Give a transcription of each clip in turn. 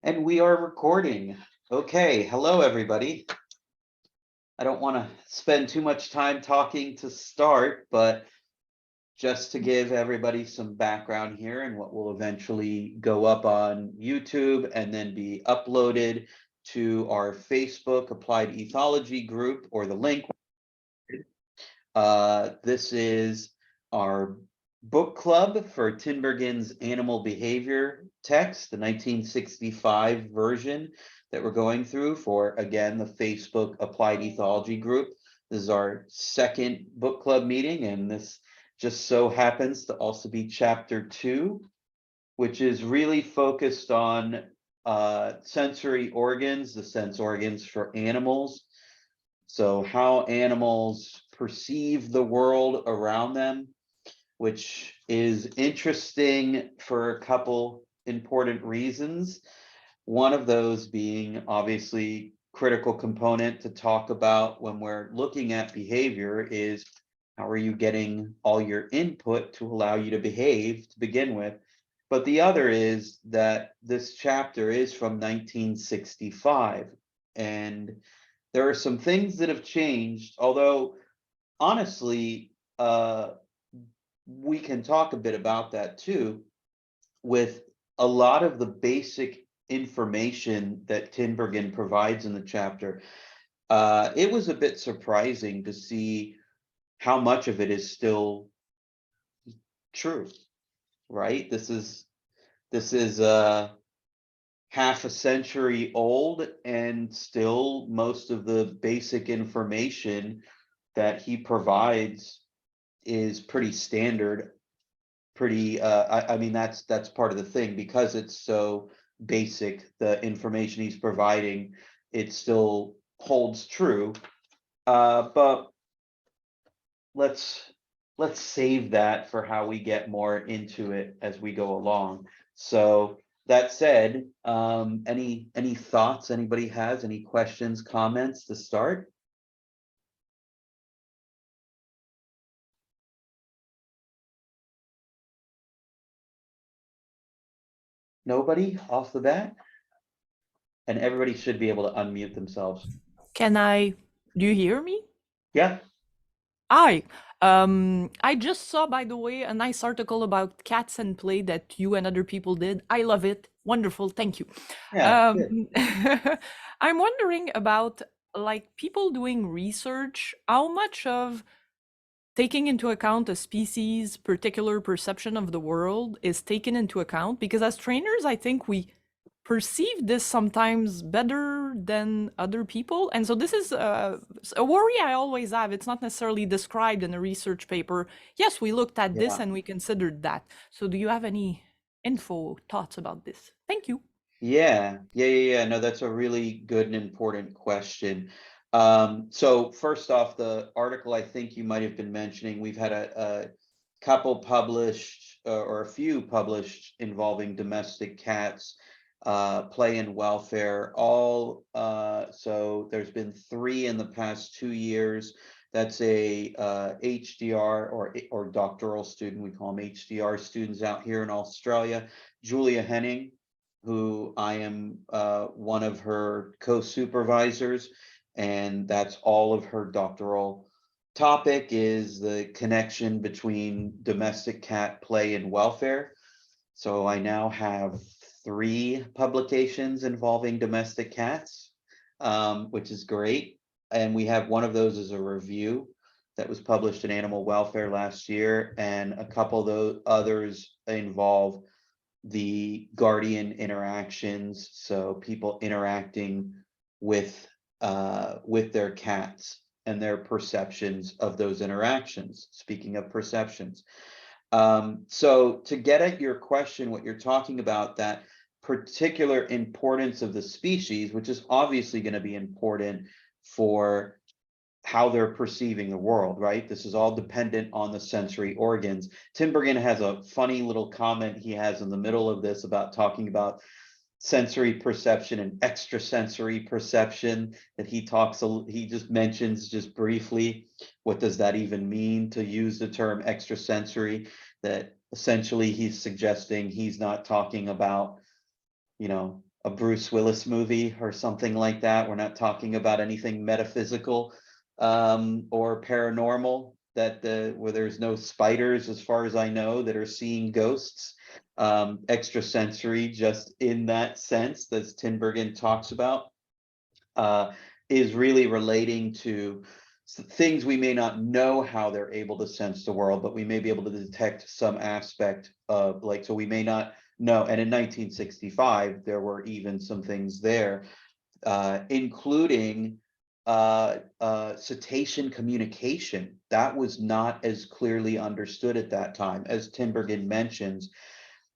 And we are recording. Okay, hello everybody. I don't want to spend too much time talking to start, but just to give everybody some background here and what will eventually go up on YouTube and then be uploaded to our Facebook Applied Ethology group, or the link. This is our book club for Tinbergen's Animal Behavior text, the 1965 version that we're going through for, again, the Facebook Applied Ethology group. This is our second book club meeting, and this just so happens to also be chapter 2, which is really focused on sensory organs, the sense organs for animals. So how animals perceive the world around them, which is interesting for a couple important reasons. One of those being obviously critical component to talk about when we're looking at behavior is how are you getting all your input to allow you to behave to begin with. But the other is that this chapter is from 1965, and there are some things that have changed, although honestly, we can talk a bit about that too, with a lot of the basic information that Tinbergen provides in the chapter. It was a bit surprising to see how much of it is still true, right? This is half a century old, and still most of the basic information that he provides is pretty standard, pretty I mean that's part of the thing, because it's so basic, the information he's providing, it still holds true. But let's save that for how we get more into it as we go along. So that said, any thoughts anybody has, any questions, comments to start? Nobody off the bat? And everybody should be able to unmute themselves. Do you hear me? Yeah. Hi. I just saw, by the way, a nice article about cats and play that you and other people did. I love it. Wonderful. Thank you. Yeah, good. I'm wondering about like people doing research, how much of taking into account a species' particular perception of the world is taken into account, because as trainers, I think we perceive this sometimes better than other people. And so this is a worry I always have. It's not necessarily described in a research paper. Yes, we looked at this Yeah. and we considered that. So do you have any thoughts about this? Thank you. Yeah. No, that's a really good and important question. So first off, the article I think you might have been mentioning, we've had a couple published, or a few published involving domestic cats, play and welfare, all, so there's been 3 in the past 2 years. That's a HDR or doctoral student, we call them HDR students out here in Australia, Julia Henning, who I am one of her co-supervisors, and that's all of her doctoral topic is the connection between domestic cat play and welfare. So I now have 3 publications involving domestic cats, which is great. And we have one of those as a review that was published in Animal Welfare last year, and a couple of those others involve the guardian interactions, so people interacting with their cats and their perceptions of those interactions. Speaking of perceptions, so to get at your question, what you're talking about, that particular importance of the species, which is obviously going to be important for how they're perceiving the world, right? This is all dependent on the sensory organs. Tinbergen has a funny little comment he has in the middle of this about talking about sensory perception and extrasensory perception, that he just mentions just briefly, what does that even mean to use the term extrasensory, that essentially he's suggesting he's not talking about, a Bruce Willis movie or something like that. We're not talking about anything metaphysical or paranormal where there's no spiders, as far as I know, that are seeing ghosts. Extrasensory, just in that sense, that Tinbergen talks about, is really relating to things we may not know how they're able to sense the world, but we may be able to detect some aspect of, like, so we may not know. And in 1965, there were even some things there, including cetacean communication. That was not as clearly understood at that time, as Tinbergen mentions,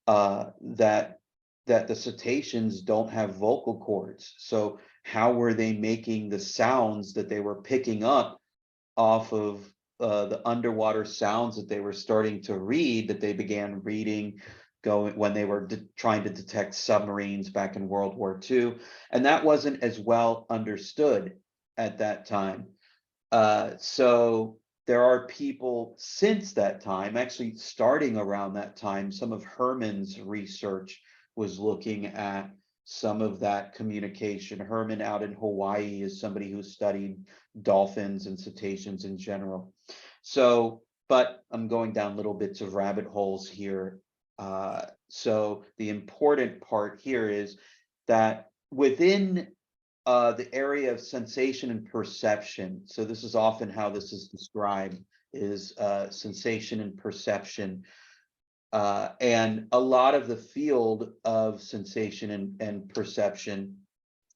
that the cetaceans don't have vocal cords. So how were they making the sounds that they were picking up off of the underwater sounds that they were starting to read, that they began reading when they were trying to detect submarines back in World War II? And that wasn't as well understood at that time. So there are people since that time, actually starting around that time. Some of Herman's research was looking at some of that communication. Herman out in Hawaii is somebody who studied dolphins and cetaceans in general. So, but I'm going down little bits of rabbit holes here. So the important part here is that within the area of sensation and perception, so this is often how this is described, is sensation and perception. And a lot of the field of sensation and perception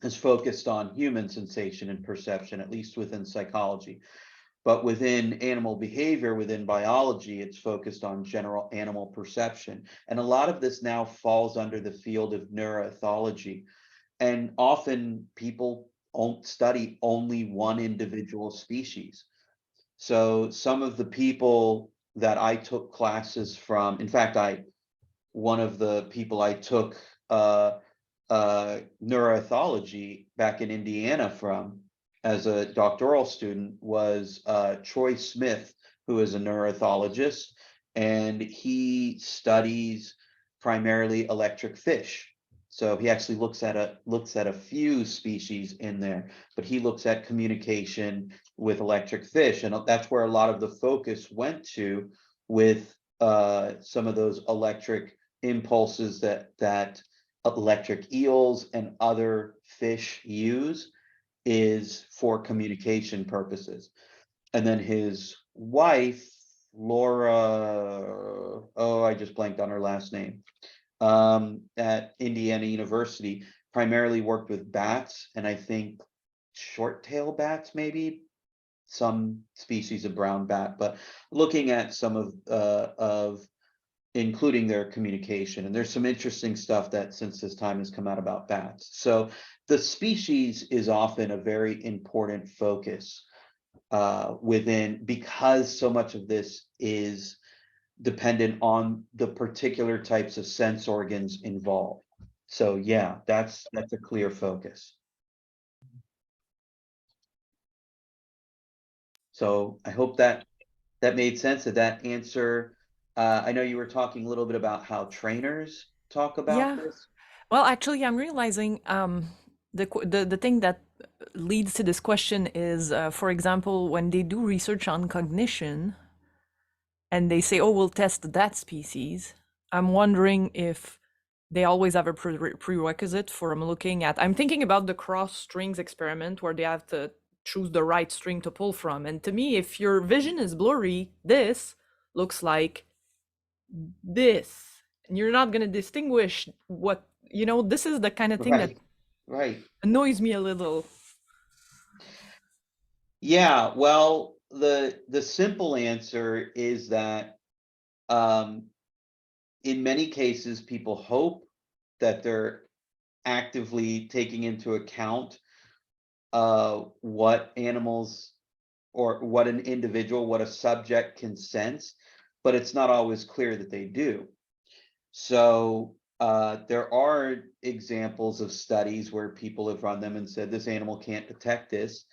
is focused on human sensation and perception, at least within psychology. But within animal behavior, within biology, it's focused on general animal perception. And a lot of this now falls under the field of neuroethology. And often people study only one individual species. So some of the people that I took classes from, in fact, one of the people I took neuroethology back in Indiana from as a doctoral student was Troy Smith, who is a neuroethologist, and he studies primarily electric fish. So he actually looks at a few species in there, but he looks at communication with electric fish, and that's where a lot of the focus went to with some of those electric impulses that electric eels and other fish use, is for communication purposes. And then his wife, Laura, oh, I just blanked on her last name, at Indiana University, primarily worked with bats, and I think short-tail bats, maybe some species of brown bat, but looking at some of including their communication. And there's some interesting stuff that since this time has come out about bats. So the species is often a very important focus within, because so much of this is dependent on the particular types of sense organs involved. So yeah, that's a clear focus. So I hope that made sense. Did that answer? I know you were talking a little bit about how trainers talk about Yeah. this. Well, actually, I'm realizing the thing that leads to this question is, for example, when they do research on cognition and they say, "Oh, we'll test that species," I'm wondering if they always have a prerequisite for looking at. I'm thinking about the cross strings experiment where they have to choose the right string to pull from. And to me, if your vision is blurry, this looks like this, and you're not going to distinguish what, this is the kind of thing that Right, right. annoys me a little. Yeah, well, the simple answer is that um, in many cases, people hope that they're actively taking into account what animals or what an individual, what a subject can sense, but it's not always clear that they do. So there are examples of studies where people have run them and said this animal can't detect this.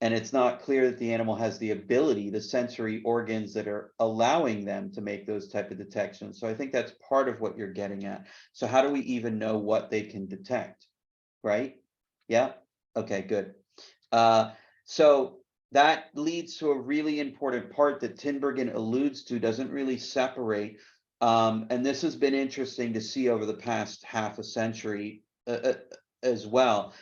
and it's not clear that the animal has the ability, the sensory organs that are allowing them to make those type of detections. So I think that's part of what you're getting at. So how do we even know what they can detect, right? Yeah, okay, good. So that leads to a really important part that Tinbergen alludes to, doesn't really separate. And this has been interesting to see over the past half a century as well,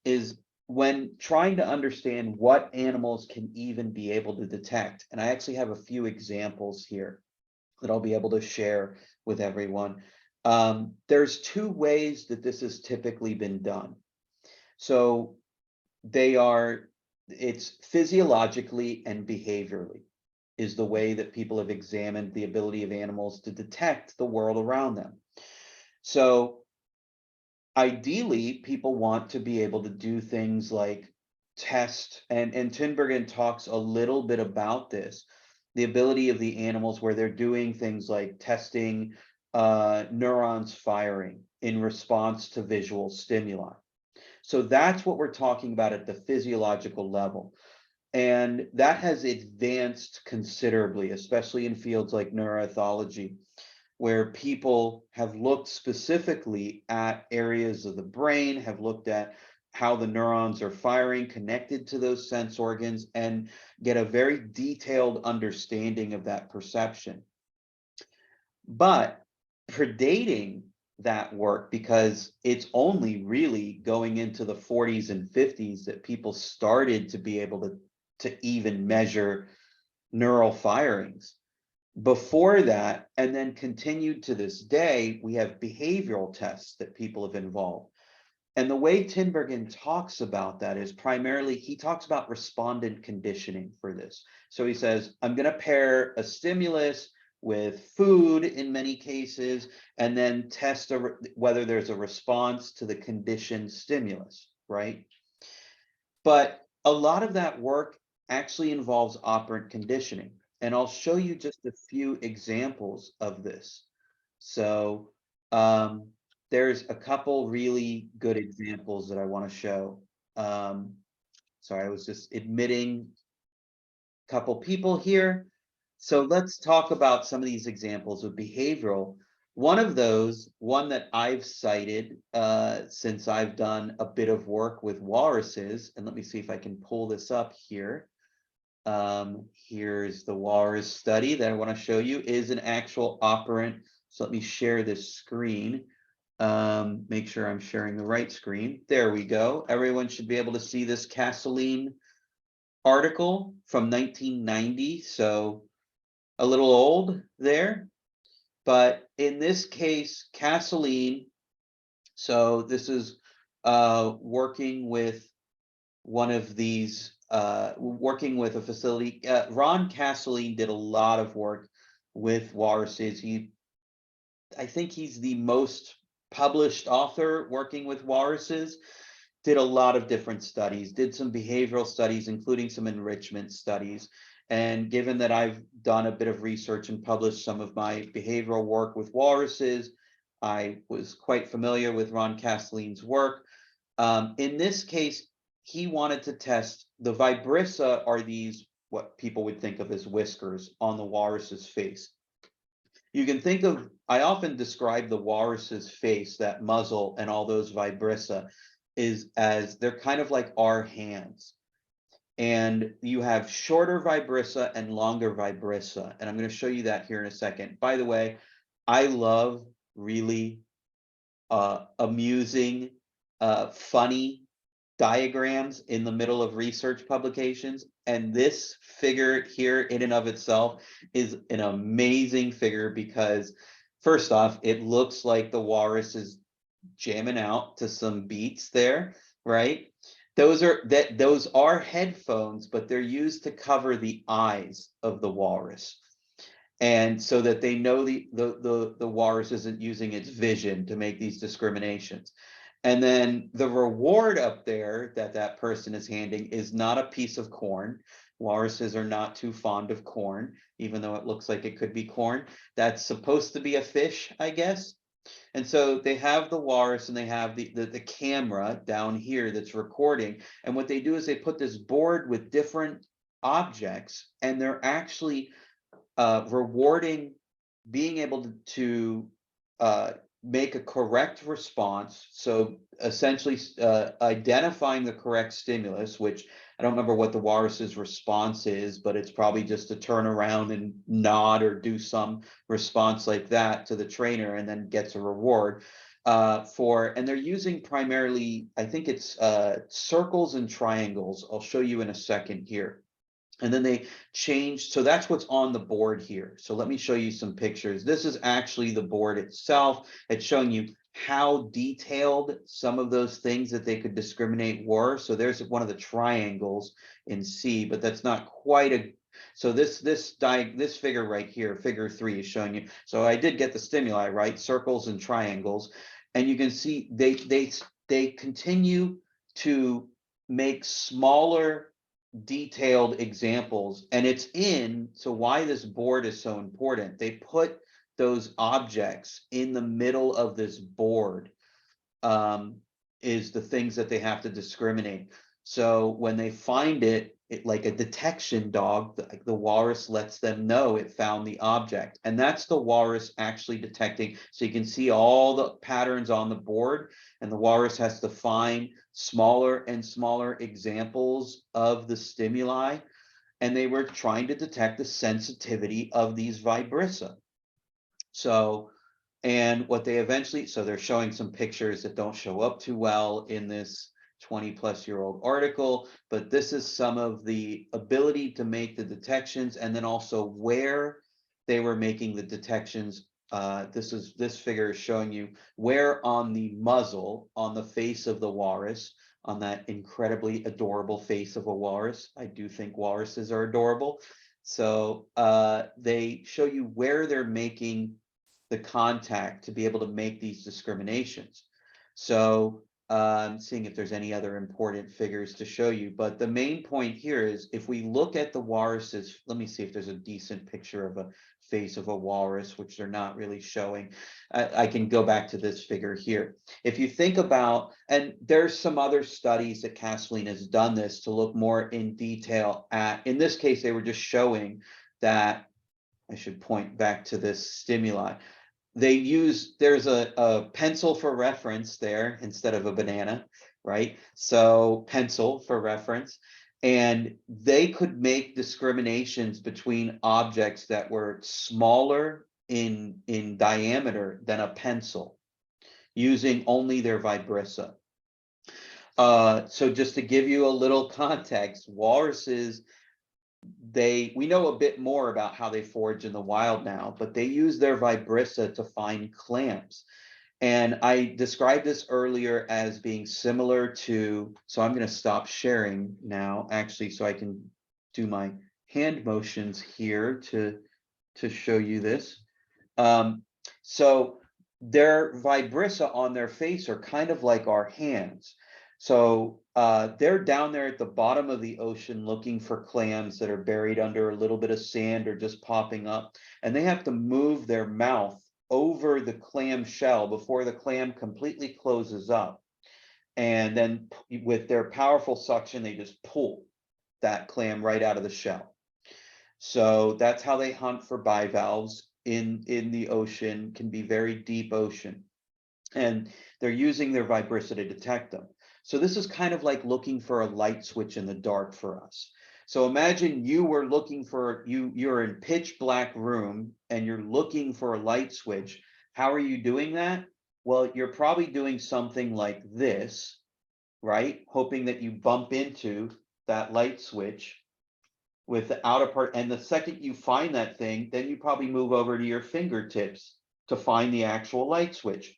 is when trying to understand what animals can even be able to detect. And I actually have a few examples here that I'll be able to share with everyone. There's two ways that this has typically been done. So it's physiologically and behaviorally is the way that people have examined the ability of animals to detect the world around them. So ideally, people want to be able to do things like test, and Tinbergen talks a little bit about this, the ability of the animals where they're doing things like testing neurons firing in response to visual stimuli. So that's what we're talking about at the physiological level. And that has advanced considerably, especially in fields like neuroethology, where people have looked specifically at areas of the brain, have looked at how the neurons are firing connected to those sense organs, and get a very detailed understanding of that perception. But predating that work, because it's only really going into the 40s and 50s that people started to be able to even measure neural firings. Before that, and then continued to this day, we have behavioral tests that people have involved. And the way Tinbergen talks about that is primarily, he talks about respondent conditioning for this. So he says, I'm going to pair a stimulus with food in many cases, and then test whether there's a response to the conditioned stimulus, right? But a lot of that work actually involves operant conditioning. And I'll show you just a few examples of this. So there's a couple really good examples that I want to show. Sorry, I was just admitting a couple people here. So let's talk about some of these examples of behavioral. One of those, one that I've cited since I've done a bit of work with walruses, and let me see if I can pull this up here. Here's the walrus study that I want to show you, is an actual operant. So let me share this screen. Make sure I'm sharing the right screen. There we go. Everyone should be able to see this Castelline article from 1990. So a little old there, but in this case, Castelline, so this is working with one of these, working with a facility. Ron Castelline did a lot of work with walruses. I think he's the most published author working with walruses. Did a lot of different studies, did some behavioral studies, including some enrichment studies. And given that I've done a bit of research and published some of my behavioral work with walruses, I was quite familiar with Ron Castelline's work. In this case, he wanted to test the vibrissa, are these what people would think of as whiskers on the walrus's face. You can think of, I often describe the walrus's face, that muzzle and all those vibrissa, as they're kind of like our hands. And you have shorter vibrissa and longer vibrissa. And I'm going to show you that here in a second. By the way, I love really amusing, funny diagrams in the middle of research publications. And this figure here in and of itself is an amazing figure because first off, it looks like the walrus is jamming out to some beats there, right? Those are headphones, but they're used to cover the eyes of the walrus. And so that they know the walrus isn't using its vision to make these discriminations. And then the reward up there that that person is handing is not a piece of corn. Walruses are not too fond of corn, even though it looks like it could be corn. That's supposed to be a fish, I guess. And so they have the walrus and they have the camera down here that's recording. And what they do is they put this board with different objects, and they're actually rewarding being able to make a correct response. So essentially identifying the correct stimulus, which I don't remember what the walrus's response is, but it's probably just to turn around and nod or do some response like that to the trainer, and then gets a reward and they're using primarily, I think it's circles and triangles. I'll show you in a second here. And then they changed, so that's what's on the board here. So let me show you some pictures. This is actually the board itself. It's showing you how detailed some of those things that they could discriminate were. So there's one of the triangles in C, but that's not quite a, so this figure right here, figure 3, is showing you. So I did get the stimuli, right? Circles and triangles. And you can see they continue to make smaller detailed examples, and it's in, so why this board is so important, they put those objects in the middle of this board, is the things that they have to discriminate. So when they find it like a detection dog, the walrus lets them know it found the object, and that's the walrus actually detecting. So you can see all the patterns on the board, and the walrus has to find smaller and smaller examples of the stimuli, and they were trying to detect the sensitivity of these vibrissa. So, and what they eventually, so they're showing some pictures that don't show up too well in this 20-plus-year-old article, but this is some of the ability to make the detections, and then also where they were making the detections. This figure is showing you where on the muzzle, on the face of the walrus, on that incredibly adorable face of a walrus. I do think walruses are adorable. So they show you where they're making the contact to be able to make these discriminations. So seeing if there's any other important figures to show you. But the main point here is, if we look at the walruses, let me see if there's a decent picture of a face of a walrus, which they're not really showing. I can go back to this figure here. If you think about, and there's some other studies that Kathleen has done this to look more in detail at, in this case, they were just showing that, I should point back to this stimuli. They use, there's a pencil for reference there instead of a banana, right? So pencil for reference. And they could make discriminations between objects that were smaller in diameter than a pencil, using only their vibrissa. So just to give you a little context, walruses, we know a bit more about how they forage in the wild now, but they use their vibrissa to find clams. And I described this earlier as being similar to, so I'm going to stop sharing now, actually, so I can do my hand motions here to show you this. So their vibrissa on their face are kind of like our hands. So they're down there at the bottom of the ocean looking for clams that are buried under a little bit of sand or just popping up. And they have to move their mouth over the clam shell before the clam completely closes up. And then with their powerful suction, they just pull that clam right out of the shell. So that's how they hunt for bivalves in the ocean, can be very deep ocean. And they're using their vibrissa to detect them. So this is kind of like looking for a light switch in the dark for us. So imagine you were looking for, you're in pitch black room and you're looking for a light switch. How are you doing that? Well, you're probably doing something like this, right? Hoping that you bump into that light switch with the outer part. And the second you find that thing, then you probably move over to your fingertips to find the actual light switch.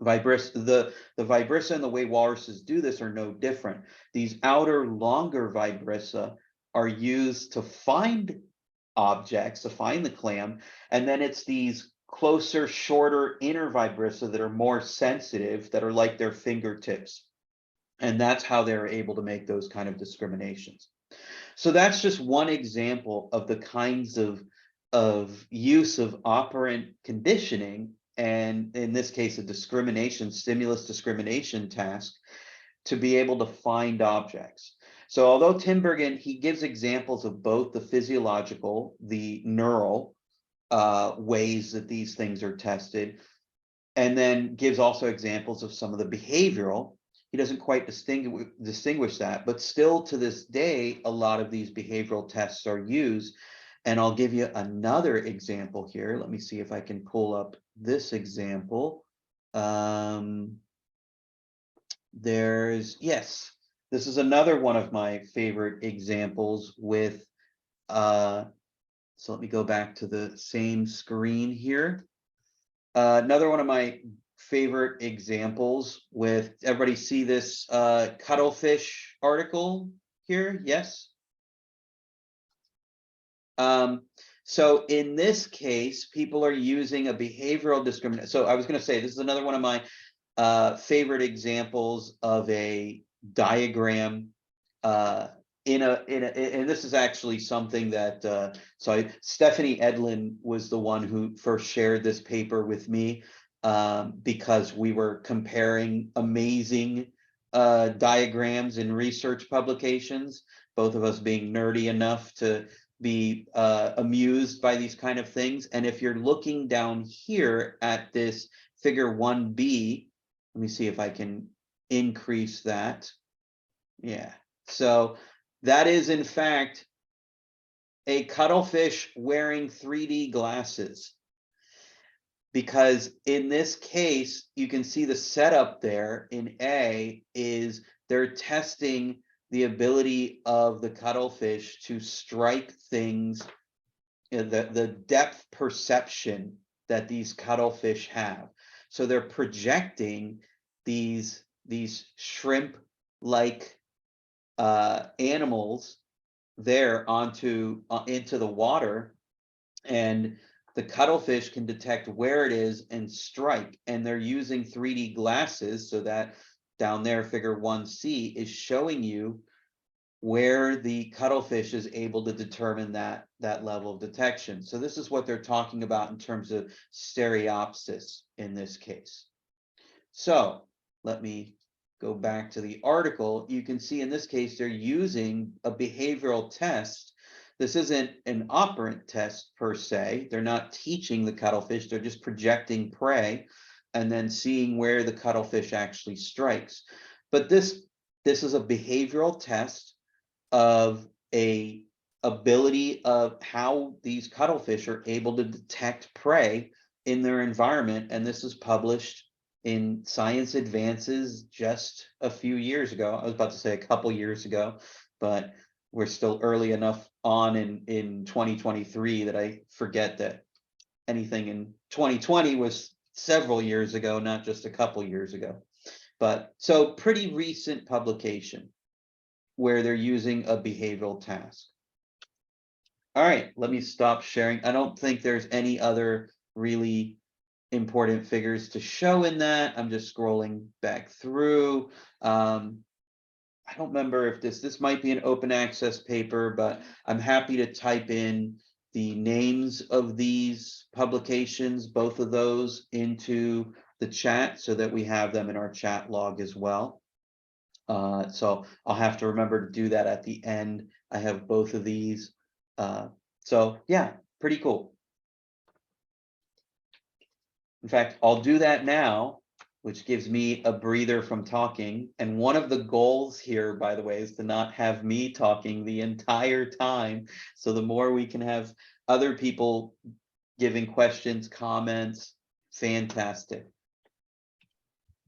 The vibrissa and the way walruses do this are no different. These outer longer vibrissa are used to find objects, to find the clam, and then it's these closer, shorter inner vibrissa that are more sensitive, that are like their fingertips. And that's how they're able to make those kind of discriminations. So that's just one example of the kinds of use of operant conditioning and in this case, a stimulus discrimination task to be able to find objects. So although Tinbergen, he gives examples of both the physiological, the neural ways that these things are tested, and then gives also examples of some of the behavioral. He doesn't quite distinguish that, but still to this day, a lot of these behavioral tests are used. And I'll give you another example here. Let me see if I can pull up this example. Yes, this is another one of my favorite examples with, so let me go back to the same screen here. Another one of my favorite examples with, everybody see this cuttlefish article here? Yes. So in this case, people are using a behavioral discrimination. So I was going to say, this is another one of my favorite examples of a diagram and this is actually something that Stephanie Edlin was the one who first shared this paper with me, because we were comparing amazing diagrams in research publications, both of us being nerdy enough to be amused by these kind of things. And if you're looking down here at this figure 1B, let me see if I can increase that. Yeah, so that is in fact a cuttlefish wearing 3D glasses, because in this case, you can see the setup there in A is they're testing the ability of the cuttlefish to strike things, the depth perception that these cuttlefish have. So they're projecting these shrimp-like animals there into the water, and the cuttlefish can detect where it is and strike. And they're using 3D glasses, so that down there, figure 1C is showing you where the cuttlefish is able to determine that level of detection. So this is what they're talking about in terms of stereopsis in this case. So let me go back to the article. You can see in this case, they're using a behavioral test. This isn't an operant test per se. They're not teaching the cuttlefish. They're just projecting prey and then seeing where the cuttlefish actually strikes. But this is a behavioral test of a ability of how these cuttlefish are able to detect prey in their environment. And this is published in Science Advances just a few years ago. I was about to say a couple years ago, but we're still early enough on in 2023 that I forget that anything in 2020 was several years ago, not just a couple years ago. But so pretty recent publication where they're using a behavioral task. All right, let me stop sharing. I don't think there's any other really important figures to show in that. I'm just scrolling back through. I don't remember if this might be an open access paper, but I'm happy to type in the names of these publications, both of those, into the chat so that we have them in our chat log as well. So I'll have to remember to do that at the end. I have both of these. So yeah, pretty cool. In fact, I'll do that now, which gives me a breather from talking. And one of the goals here, by the way, is to not have me talking the entire time. So the more we can have other people giving questions, comments, fantastic.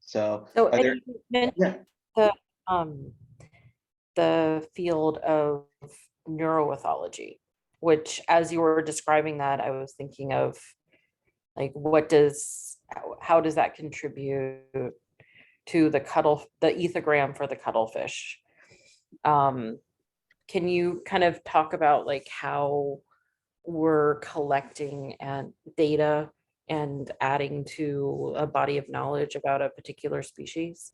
So are there, you mentioned yeah. the field of neuroethology, which, as you were describing that, I was thinking of, like, how does that contribute to the ethogram for the cuttlefish? Can you kind of talk about like how we're collecting and data and adding to a body of knowledge about a particular species?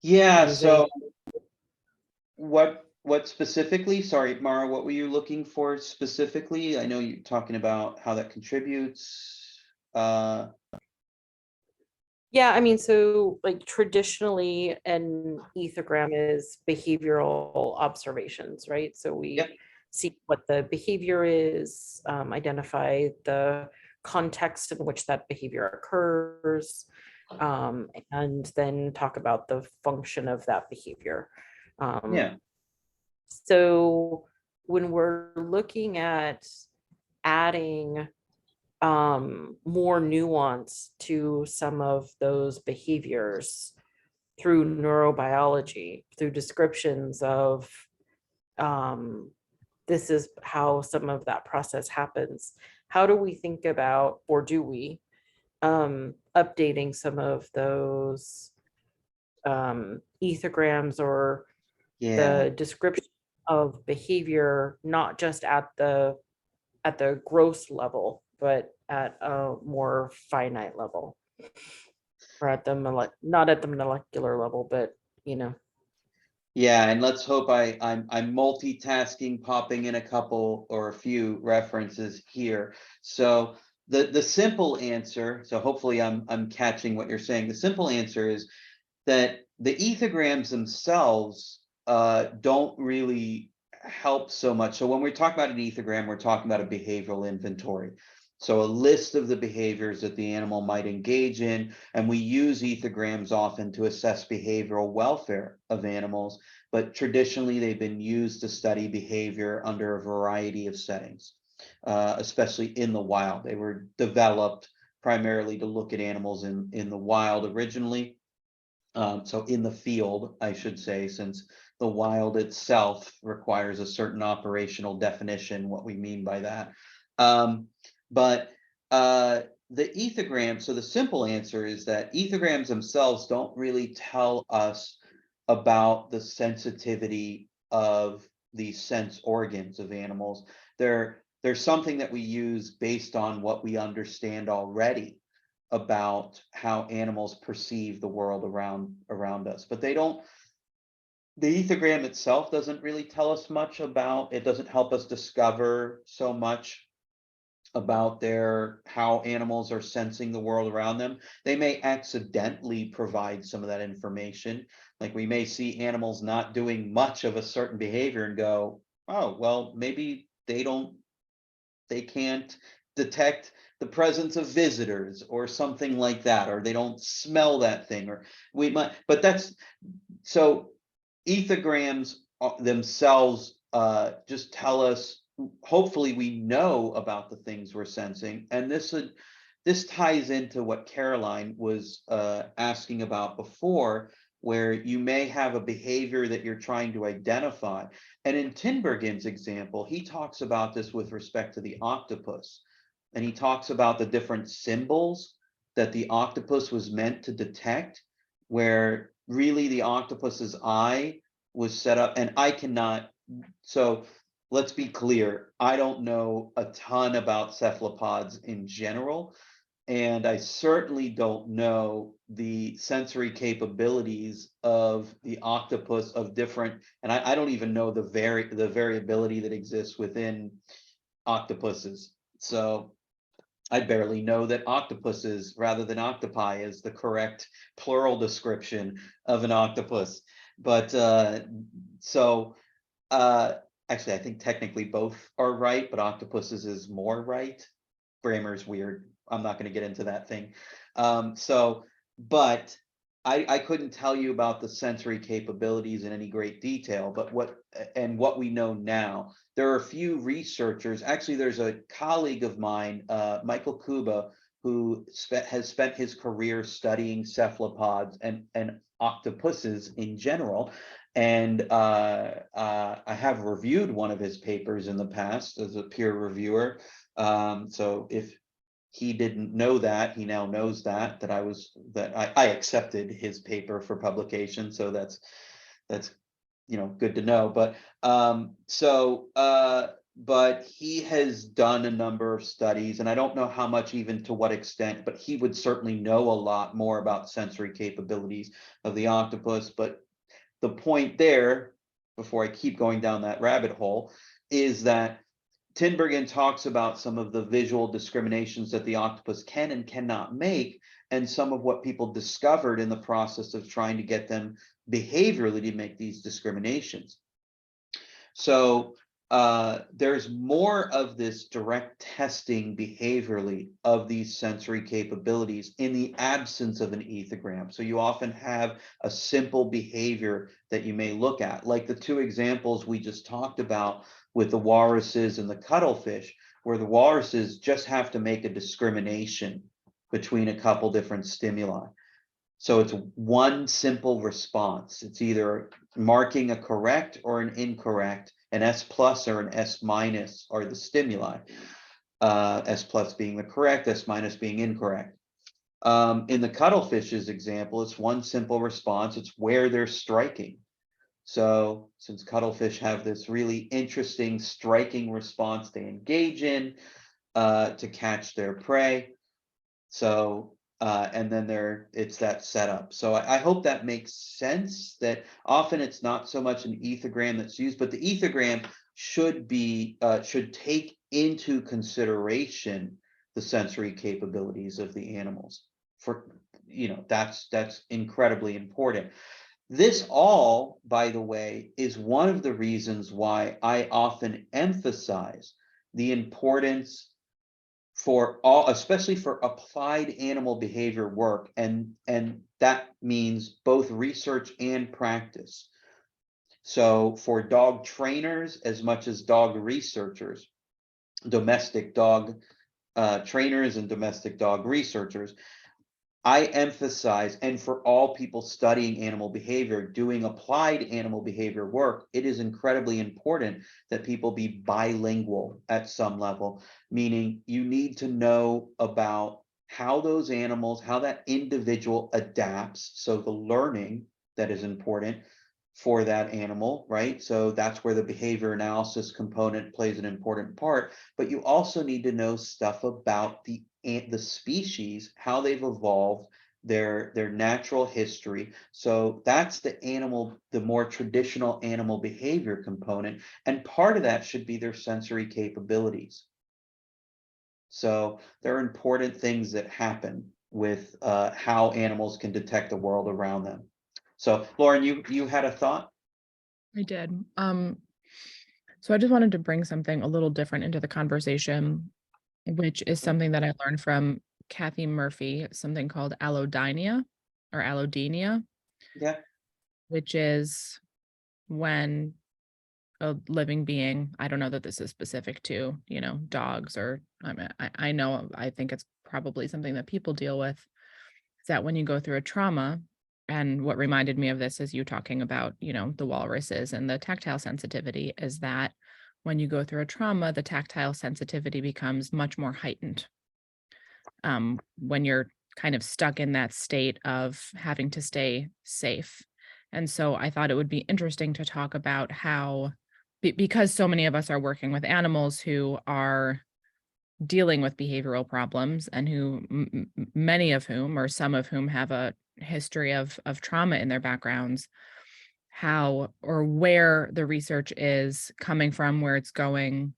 Yeah, so what specifically? Sorry, Mara, what were you looking for specifically? I know you're talking about how that contributes. Yeah, I mean, so like traditionally an ethogram is behavioral observations, right? So we Yep. see what the behavior is, identify the context in which that behavior occurs, and then talk about the function of that behavior. Yeah. So when we're looking at adding more nuance to some of those behaviors through neurobiology, through descriptions of this is how some of that process happens. How do we think about, or do we, updating some of those ethograms or Yeah. the description of behavior, not just at the gross level, but at a more finite level, or at the not at the molecular level, but you know. Yeah, and let's hope I'm multitasking, popping in a couple or a few references here. So the simple answer, so hopefully I'm catching what you're saying. The simple answer is that the ethograms themselves don't really help so much. So when we talk about an ethogram, we're talking about a behavioral inventory. So a list of the behaviors that the animal might engage in, and we use ethograms often to assess behavioral welfare of animals, but traditionally they've been used to study behavior under a variety of settings, especially in the wild. They were developed primarily to look at animals in the wild originally. So in the field, I should say, since the wild itself requires a certain operational definition, what we mean by that. But the ethogram, so the simple answer is that ethograms themselves don't really tell us about the sensitivity of the sense organs of animals. They're something that we use based on what we understand already about how animals perceive the world around us, but they don't. The ethogram itself doesn't really tell us much about it. Doesn't help us discover so much about how animals are sensing the world around them. They may accidentally provide some of that information. Like we may see animals not doing much of a certain behavior and go, oh well, maybe they can't detect the presence of visitors or something like that, or they don't smell that thing, or we might, but that's so ethograms themselves just tell us, hopefully we know about the things we're sensing. And this ties into what Caroline was asking about before, where you may have a behavior that you're trying to identify. And in Tinbergen's example, he talks about this with respect to the octopus. And he talks about the different symbols that the octopus was meant to detect, where really the octopus's eye was set up, and I cannot, so let's be clear, I don't know a ton about cephalopods in general, and I certainly don't know the sensory capabilities of the octopus of different, and I don't even know the variability that exists within octopuses. So I barely know that octopuses rather than octopi is the correct plural description of an octopus. But so actually, I think technically both are right, but octopuses is more right. Grammar's weird. I'm not going to get into that thing. But I couldn't tell you about the sensory capabilities in any great detail, but what we know now, there are a few researchers. Actually, there's a colleague of mine, Michael Kuba, who has spent his career studying cephalopods and octopuses in general. And I have reviewed one of his papers in the past as a peer reviewer. So if he didn't know that, he now knows that I accepted his paper for publication. So that's good to know. But but he has done a number of studies, and I don't know how much, even to what extent, but he would certainly know a lot more about sensory capabilities of the octopus. But the point there, before I keep going down that rabbit hole, is that Tinbergen talks about some of the visual discriminations that the octopus can and cannot make, and some of what people discovered in the process of trying to get them behaviorally to make these discriminations. So there's more of this direct testing behaviorally of these sensory capabilities in the absence of an ethogram. So you often have a simple behavior that you may look at, like the two examples we just talked about with the walruses and the cuttlefish, where the walruses just have to make a discrimination between a couple different stimuli. So it's one simple response. It's either marking a correct or an incorrect. An S plus or an S minus are the stimuli. S plus being the correct, S minus being incorrect. In the cuttlefish's example, it's one simple response. It's where they're striking. So since cuttlefish have this really interesting striking response they engage in to catch their prey. So and then it's that setup. So I hope that makes sense, that often it's not so much an ethogram that's used, but the ethogram should take into consideration the sensory capabilities of the animals. For that's incredibly important. This all, by the way, is one of the reasons why I often emphasize the importance for all, especially for applied animal behavior work, and that means both research and practice. So for dog trainers as much as dog researchers, domestic dog trainers and domestic dog researchers, I emphasize, and for all people studying animal behavior, doing applied animal behavior work, it is incredibly important that people be bilingual at some level, meaning you need to know about how those animals, how that individual adapts. So the learning that is important for that animal, right? So that's where the behavior analysis component plays an important part, but you also need to know stuff about the species, how they've evolved, their natural history. So that's the more traditional animal behavior component, and part of that should be their sensory capabilities. So there are important things that happen with how animals can detect the world around them. So Lauren, you had a thought? I did. So I just wanted to bring something a little different into the conversation, which is something that I learned from Kathy Murphy, something called Allodynia or Allodynia, Yeah. which is when a living being, I don't know that this is specific to, dogs, or I know, I think it's probably something that people deal with, is that when you go through a trauma, and what reminded me of this is you talking about, the walruses and the tactile sensitivity, is that when you go through a trauma, the tactile sensitivity becomes much more heightened. When you're kind of stuck in that state of having to stay safe. And so I thought it would be interesting to talk about how, because so many of us are working with animals who are dealing with behavioral problems, and who many of whom, or some of whom, have a history of trauma in their backgrounds, how or where the research is coming from, where it's going.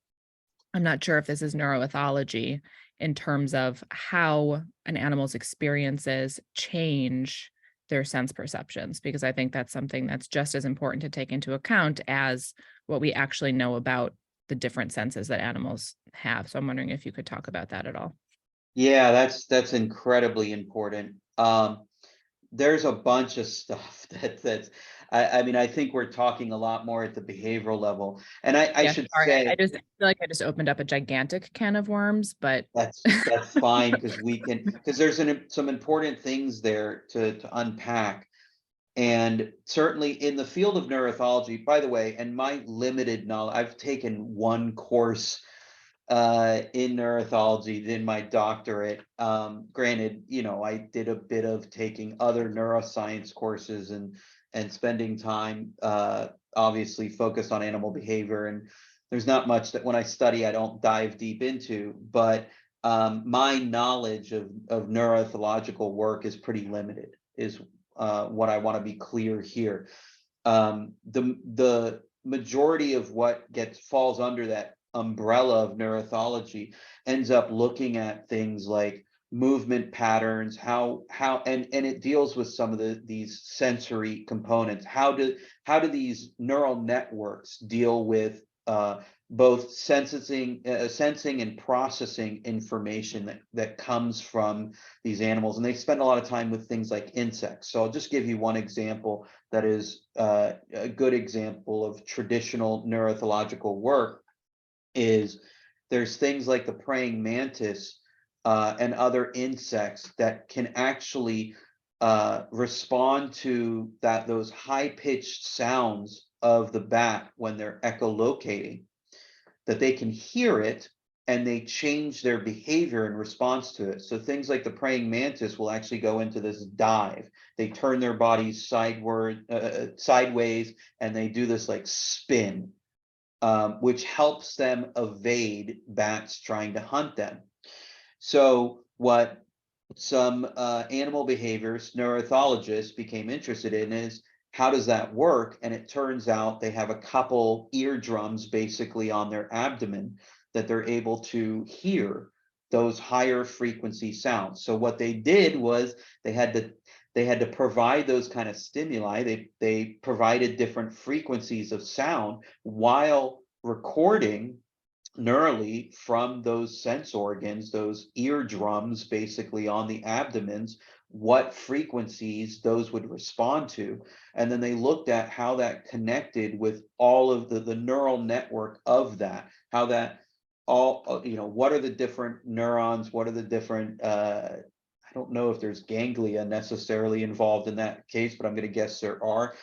I'm not sure if this is neuroethology, in terms of how an animal's experiences change their sense perceptions, because I think that's something that's just as important to take into account as what we actually know about the different senses that animals have. So I'm wondering if you could talk about that at all. Yeah, that's incredibly important. There's a bunch of stuff that's I mean, I think we're talking a lot more at the behavioral level. And I should Sorry, say I just feel like I just opened up a gigantic can of worms, but that's fine, because there's some important things there to unpack. And certainly in the field of neuroethology, by the way, and my limited knowledge, I've taken one course in neuroethology in my doctorate. Granted, I did a bit of taking other neuroscience courses and spending time obviously focused on animal behavior, and there's not much that when I study I don't dive deep into, but my knowledge of neuroethological work is pretty limited, is what I want to be clear here. The majority of what falls under that umbrella of neuroethology ends up looking at things like movement patterns, and it deals with some of these sensory components. How do these neural networks deal with both sensing and processing information that comes from these animals? And they spend a lot of time with things like insects. So I'll just give you one example that is a good example of traditional neuroethological work. Is there's things like the praying mantis and other insects that can actually respond to those high-pitched sounds of the bat when they're echolocating, that they can hear it and they change their behavior in response to it. So things like the praying mantis will actually go into this dive. They turn their bodies sideways, and they do this like spin, which helps them evade bats trying to hunt them. So what some animal behaviors neuroethologists became interested in is, how does that work? And it turns out they have a couple eardrums basically on their abdomen that they're able to hear those higher frequency sounds. So what they did was they had to provide those kind of stimuli. They provided different frequencies of sound while recording neurally from those sense organs, those eardrums basically on the abdomens, what frequencies those would respond to. And then they looked at how that connected with all of the neural network of that, how that all, what are the different neurons, what are the different I don't know if there's ganglia necessarily involved in that case, but I'm going to guess there are.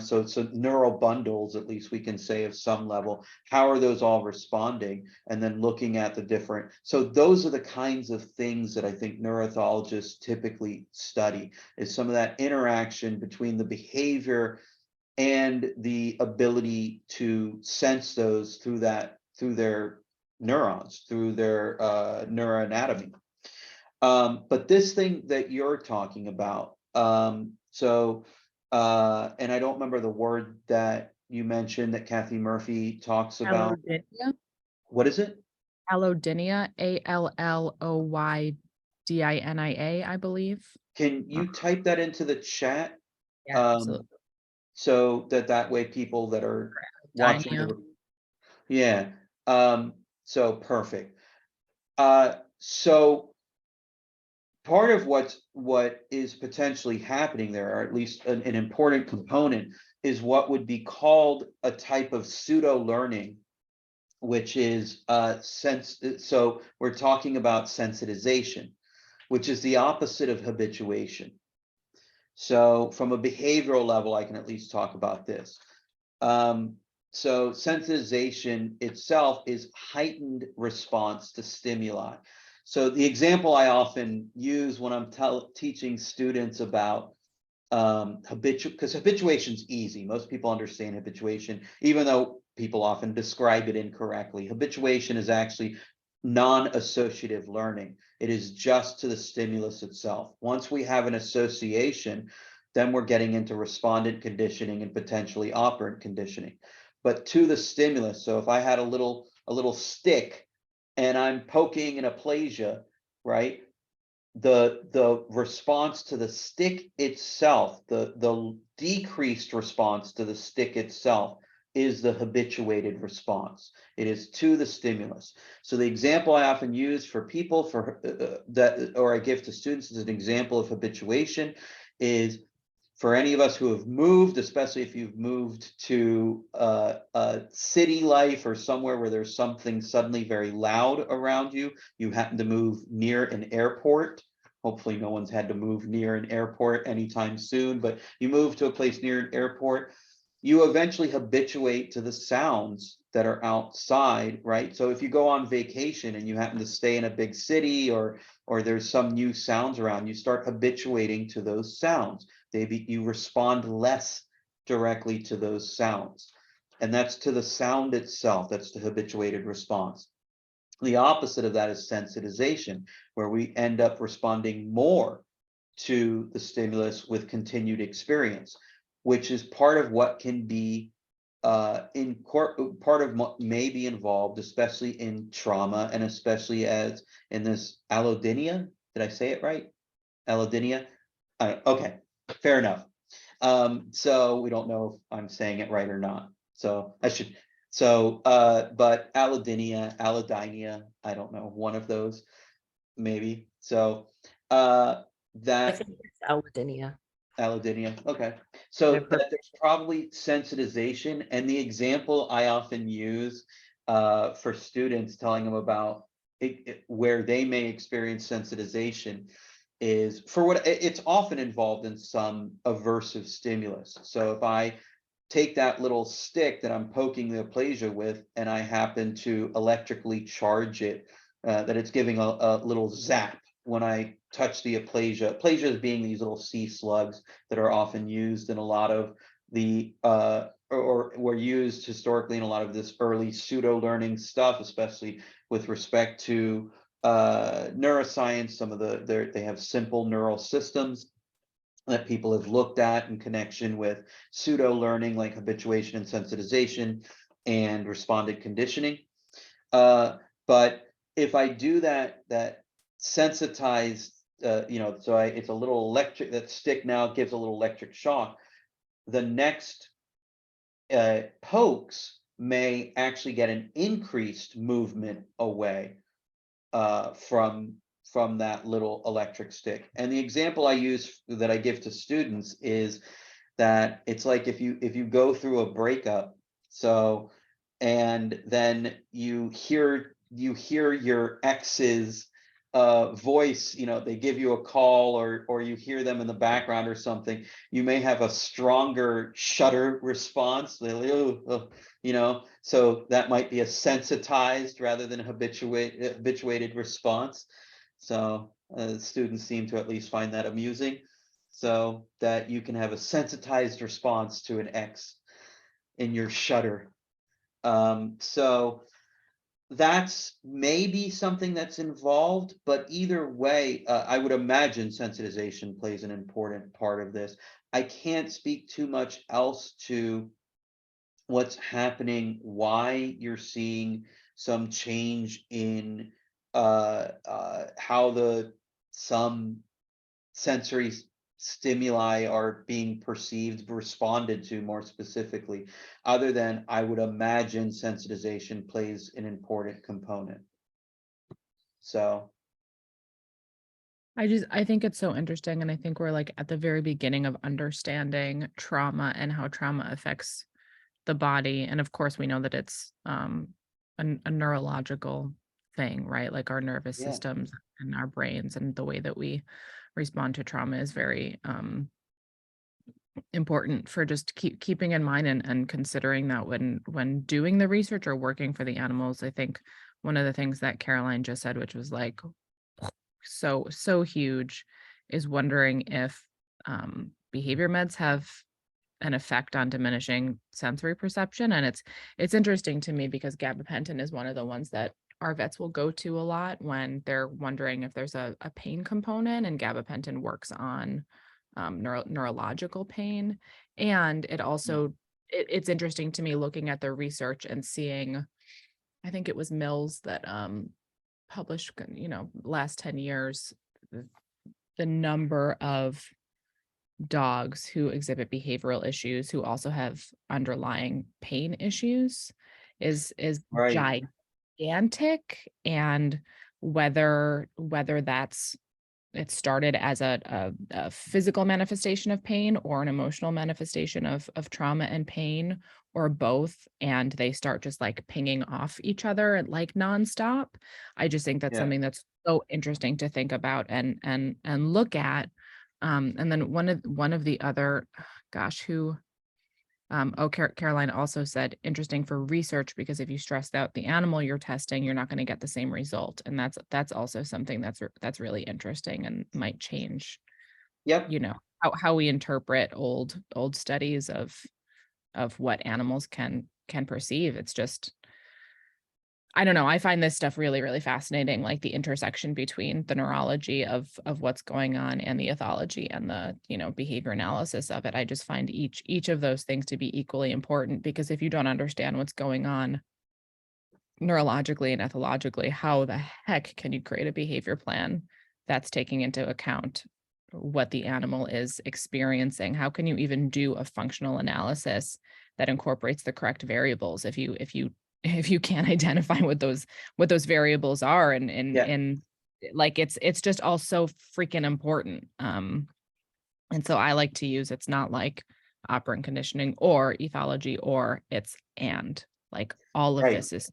So neural bundles, at least we can say, of some level. How are those all responding? And then looking at the different. So those are the kinds of things that I think neuroethologists typically study, is some of that interaction between the behavior and the ability to sense those through their neurons, through their neuroanatomy. But this thing that you're talking about, and I don't remember the word that you mentioned that Kathy Murphy talks about. Allodynia. What is it? Allodynia, Allodynia, I believe. Can you type that into the chat? Yeah, absolutely. So that way people that are watching Allodynia. yeah. So perfect. So part of what is potentially happening there, or at least an important component, is what would be called a type of pseudo learning, which is so we're talking about sensitization, which is the opposite of habituation. So from a behavioral level, I can at least talk about this. So sensitization itself is heightened response to stimuli. So the example I often use when I'm teaching students about because habituation is easy. Most people understand habituation, even though people often describe it incorrectly. Habituation is actually non-associative learning. It is just to the stimulus itself. Once we have an association, then we're getting into respondent conditioning and potentially operant conditioning. But to the stimulus, so if I had a little stick and I'm poking an aplasia, right? The response to the stick itself, the decreased response to the stick itself, is the habituated response. It is to the stimulus. So the example I often use for people or I give to students as an example of habituation is, for any of us who have moved, especially if you've moved to a city life or somewhere where there's something suddenly very loud around you, you happen to move near an airport. Hopefully no one's had to move near an airport anytime soon, but you move to a place near an airport, you eventually habituate to the sounds that are outside, right? So if you go on vacation and you happen to stay in a big city, or there's some new sounds around, you start habituating to those sounds. You respond less directly to those sounds. And that's to the sound itself. That's the habituated response. The opposite of that is sensitization, where we end up responding more to the stimulus with continued experience, which is part of what can be part of what may be involved, especially in trauma, and especially as in this allodynia. Did I say it right? Allodynia. Okay, fair enough. So we don't know if I'm saying it right or not. So I should. So, but Allodynia, I don't know, one of those maybe. So, I that think it's Allodynia. Allodynia. Okay. So I've heard that there's probably sensitization, and the example I often use for students telling them about where they may experience sensitization is for what it's often involved in some aversive stimulus. So if I take that little stick that I'm poking the aplasia with, and I happen to electrically charge it, that it's giving a little zap when I touch the aplasia. Aplasias being these little sea slugs that are often used in a lot of the or were used historically in a lot of this early pseudo learning stuff, especially with respect to neuroscience. Some of they have simple neural systems that people have looked at in connection with pseudo learning, like habituation and sensitization and responded conditioning. But if I do that sensitized, so it's a little electric, that stick now gives a little electric shock. The next pokes may actually get an increased movement away from that little electric stick. And the example I use that I give to students is that it's like if you go through a breakup, so and then you hear your ex's voice, they give you a call, or you hear them in the background or something, you may have a stronger shudder response. So that might be a sensitized rather than habituated response. So students seem to at least find that amusing, so that you can have a sensitized response to an X in your shudder. So that's maybe something that's involved, but either way, I would imagine sensitization plays an important part of this. I can't speak too much else to what's happening, why you're seeing some change in how some sensory stimuli are being perceived, responded to more specifically, other than I would imagine sensitization plays an important component. So I think it's so interesting, and I think we're like at the very beginning of understanding trauma and how trauma affects the body. And of course we know that it's a neurological thing, right? Like our nervous yeah, systems and our brains and the way that we respond to trauma is very important for just keeping in mind and considering that when doing the research or working for the animals. I think one of the things that Caroline just said, which was like so huge, is wondering if behavior meds have an effect on diminishing sensory perception. And it's interesting to me because gabapentin is one of the ones that our vets will go to a lot when they're wondering if there's a pain component, and gabapentin works on neurological pain. And it also it's interesting to me looking at the research and seeing, I think it was Mills that published, last 10 years, the number of dogs who exhibit behavioral issues who also have underlying pain issues is right. gigantic. And whether that's, it started as a physical manifestation of pain or an emotional manifestation of trauma and pain, or both, and they start just like pinging off each other like nonstop. I just think that's Yeah. something that's so interesting to think about and look at. And then one of the other, gosh, who Caroline also said, interesting for research, because if you stress out the animal you're testing, you're not going to get the same result. And that's also something that's really interesting and might change, Yep. how we interpret old studies of what animals can perceive. It's just, I don't know. I find this stuff really, really fascinating, like the intersection between the neurology of what's going on and the ethology and the, behavior analysis of it. I just find each of those things to be equally important, because if you don't understand what's going on neurologically and ethologically, how the heck can you create a behavior plan that's taking into account what the animal is experiencing? How can you even do a functional analysis that incorporates the correct variables if you can't identify what those variables are? And like it's just all so freaking important. And so I like to use, it's not like operant conditioning or ethology, or it's and, like, all of Right. this is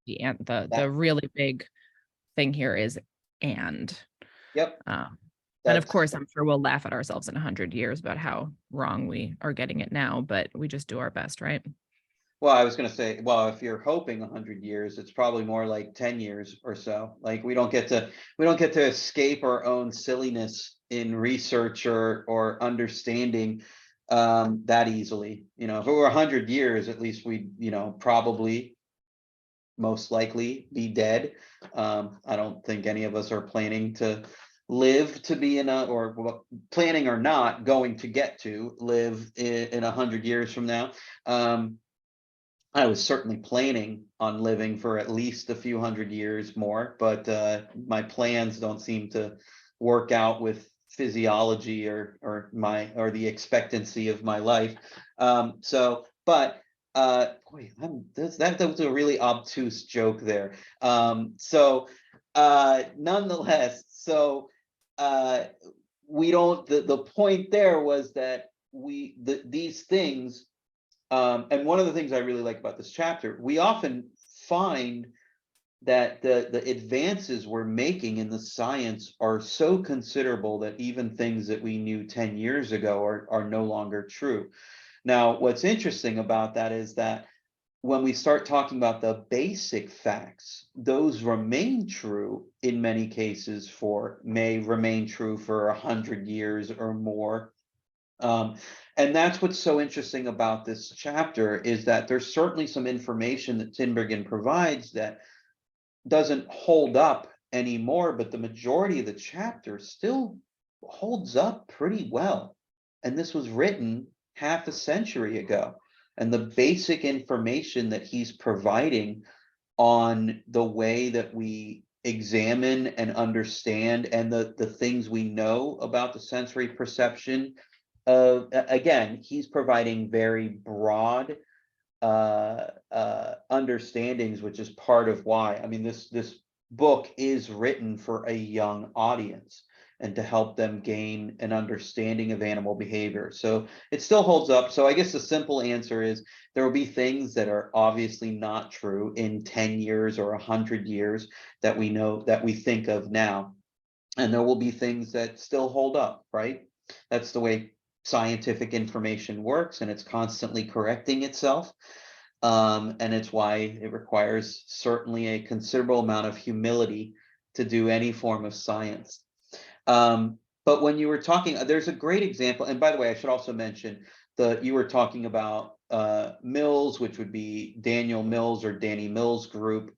the That- really big thing here is and. Yep. And of That's course, I'm sure we'll laugh at ourselves in 100 years about how wrong we are getting it now, but we just do our best, right? Well, I was going to say, well, if you're hoping 100 years, it's probably more like 10 years or so. Like we don't get to escape our own silliness in research or understanding that easily. If it were 100 years, at least we, probably most likely be dead. I don't think any of us are planning to live to be or planning or not going to get to live in 100 years from now. I was certainly planning on living for at least a few hundred years more, but my plans don't seem to work out with physiology or the expectancy of my life. But boy, that was a really obtuse joke there. Nonetheless, we don't. The point there was that these things. And one of the things I really like about this chapter, we often find that the advances we're making in the science are so considerable that even things that we knew 10 years ago are no longer true. Now, what's interesting about that is that when we start talking about the basic facts, those remain true in many cases may remain true for 100 years or more. And that's what's so interesting about this chapter, is that there's certainly some information that Tinbergen provides that doesn't hold up anymore, but the majority of the chapter still holds up pretty well. And this was written half a century ago. And the basic information that he's providing on the way that we examine and understand and the things we know about the sensory perception, again, he's providing very broad understandings, which is part of why. I mean, this book is written for a young audience and to help them gain an understanding of animal behavior. So it still holds up. So I guess the simple answer is there will be things that are obviously not true in 10 years or 100 years that we know, that we think of now. And there will be things that still hold up, right? That's the way scientific information works, and it's constantly correcting itself. And it's why it requires certainly a considerable amount of humility to do any form of science. But when you were talking, there's a great example. And by the way, I should also mention you were talking about Mills, which would be Daniel Mills or Danny Mills' group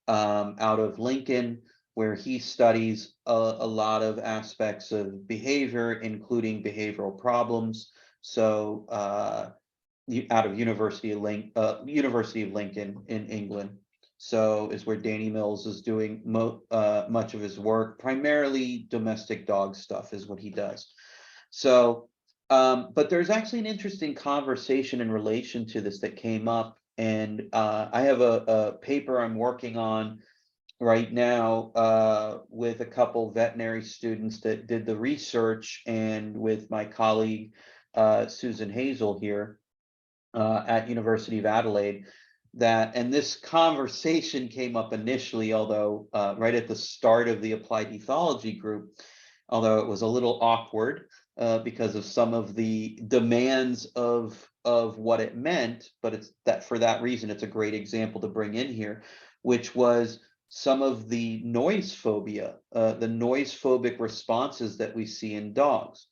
out of Lincoln, where he studies a lot of aspects of behavior, including behavioral problems. So out of University of Lincoln in England. So is where Danny Mills is doing much of his work. Primarily domestic dog stuff is what he does. So, but there's actually an interesting conversation in relation to this that came up. And I have a paper I'm working on right now with a couple veterinary students that did the research, and with my colleague Susan Hazel here at University of Adelaide. And this conversation came up initially, although right at the start of the Applied Ethology group, although it was a little awkward because of some of the demands of what it meant. But it's that for that reason, it's a great example to bring in here, which was some of the noise phobia, the noise phobic responses that we see in dogs,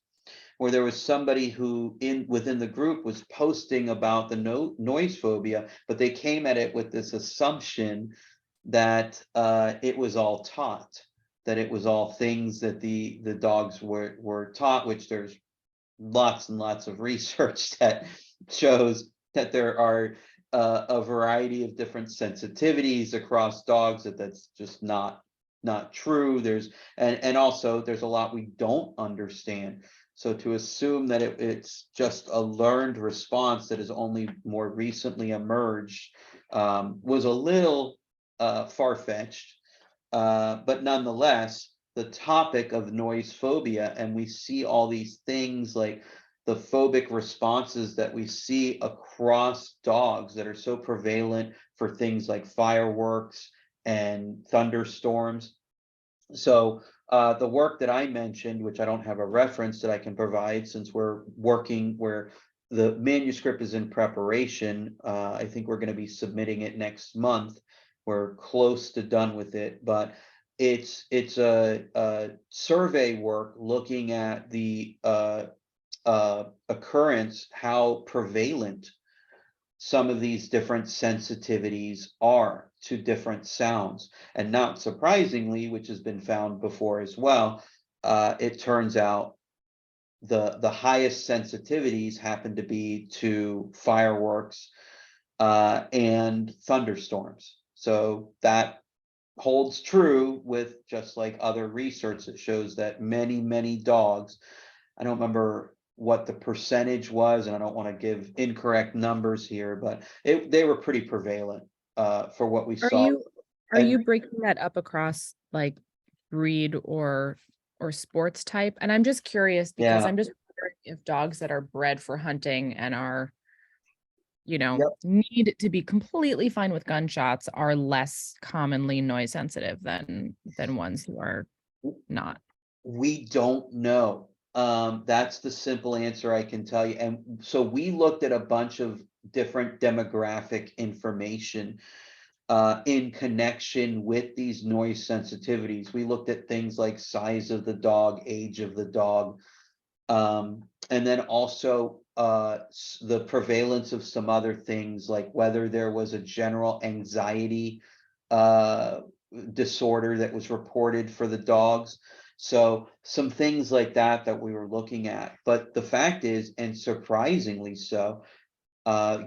where there was somebody who within the group was posting about the noise phobia, but they came at it with this assumption that it was all taught, that it was all things that the dogs were taught, which there's lots and lots of research that shows that there are a variety of different sensitivities across dogs, that's just not true. There's and also there's a lot we don't understand. So to assume that it's just a learned response that has only more recently emerged was a little far-fetched. But nonetheless, the topic of noise phobia, and we see all these things like the phobic responses that we see across dogs that are so prevalent for things like fireworks and thunderstorms. So the work that I mentioned, which I don't have a reference that I can provide since we're working where the manuscript is in preparation. I think we're going to be submitting it next month. We're close to done with it, but it's a survey work looking at the occurrence, how prevalent some of these different sensitivities are to different sounds. And not surprisingly, which has been found before as well, it turns out the highest sensitivities happen to be to fireworks and thunderstorms. So that holds true with just like other research that shows that many dogs, I don't remember what the percentage was, and I don't want to give incorrect numbers here, but they were pretty prevalent for what we Are saw. you And breaking that up across like breed or sports type? And I'm just curious because yeah, I'm just wondering if dogs that are bred for hunting and are, yep. need to be completely fine with gunshots are less commonly noise sensitive than ones who are not. We don't know. That's the simple answer I can tell you. And so we looked at a bunch of different demographic information in connection with these noise sensitivities. We looked at things like size of the dog, age of the dog, and then also the prevalence of some other things like whether there was a general anxiety disorder that was reported for the dogs. So some things like that we were looking at. But the fact is, and surprisingly so,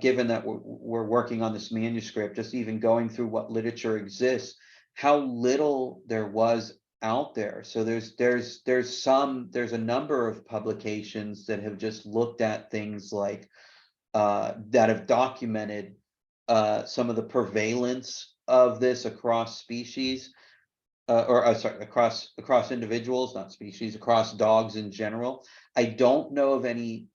given that we're working on this manuscript, just even going through what literature exists, how little there was out there. So there's a number of publications that have just looked at things like that have documented some of the prevalence of this across species, or sorry, across individuals, not species, across dogs in general. I don't know of any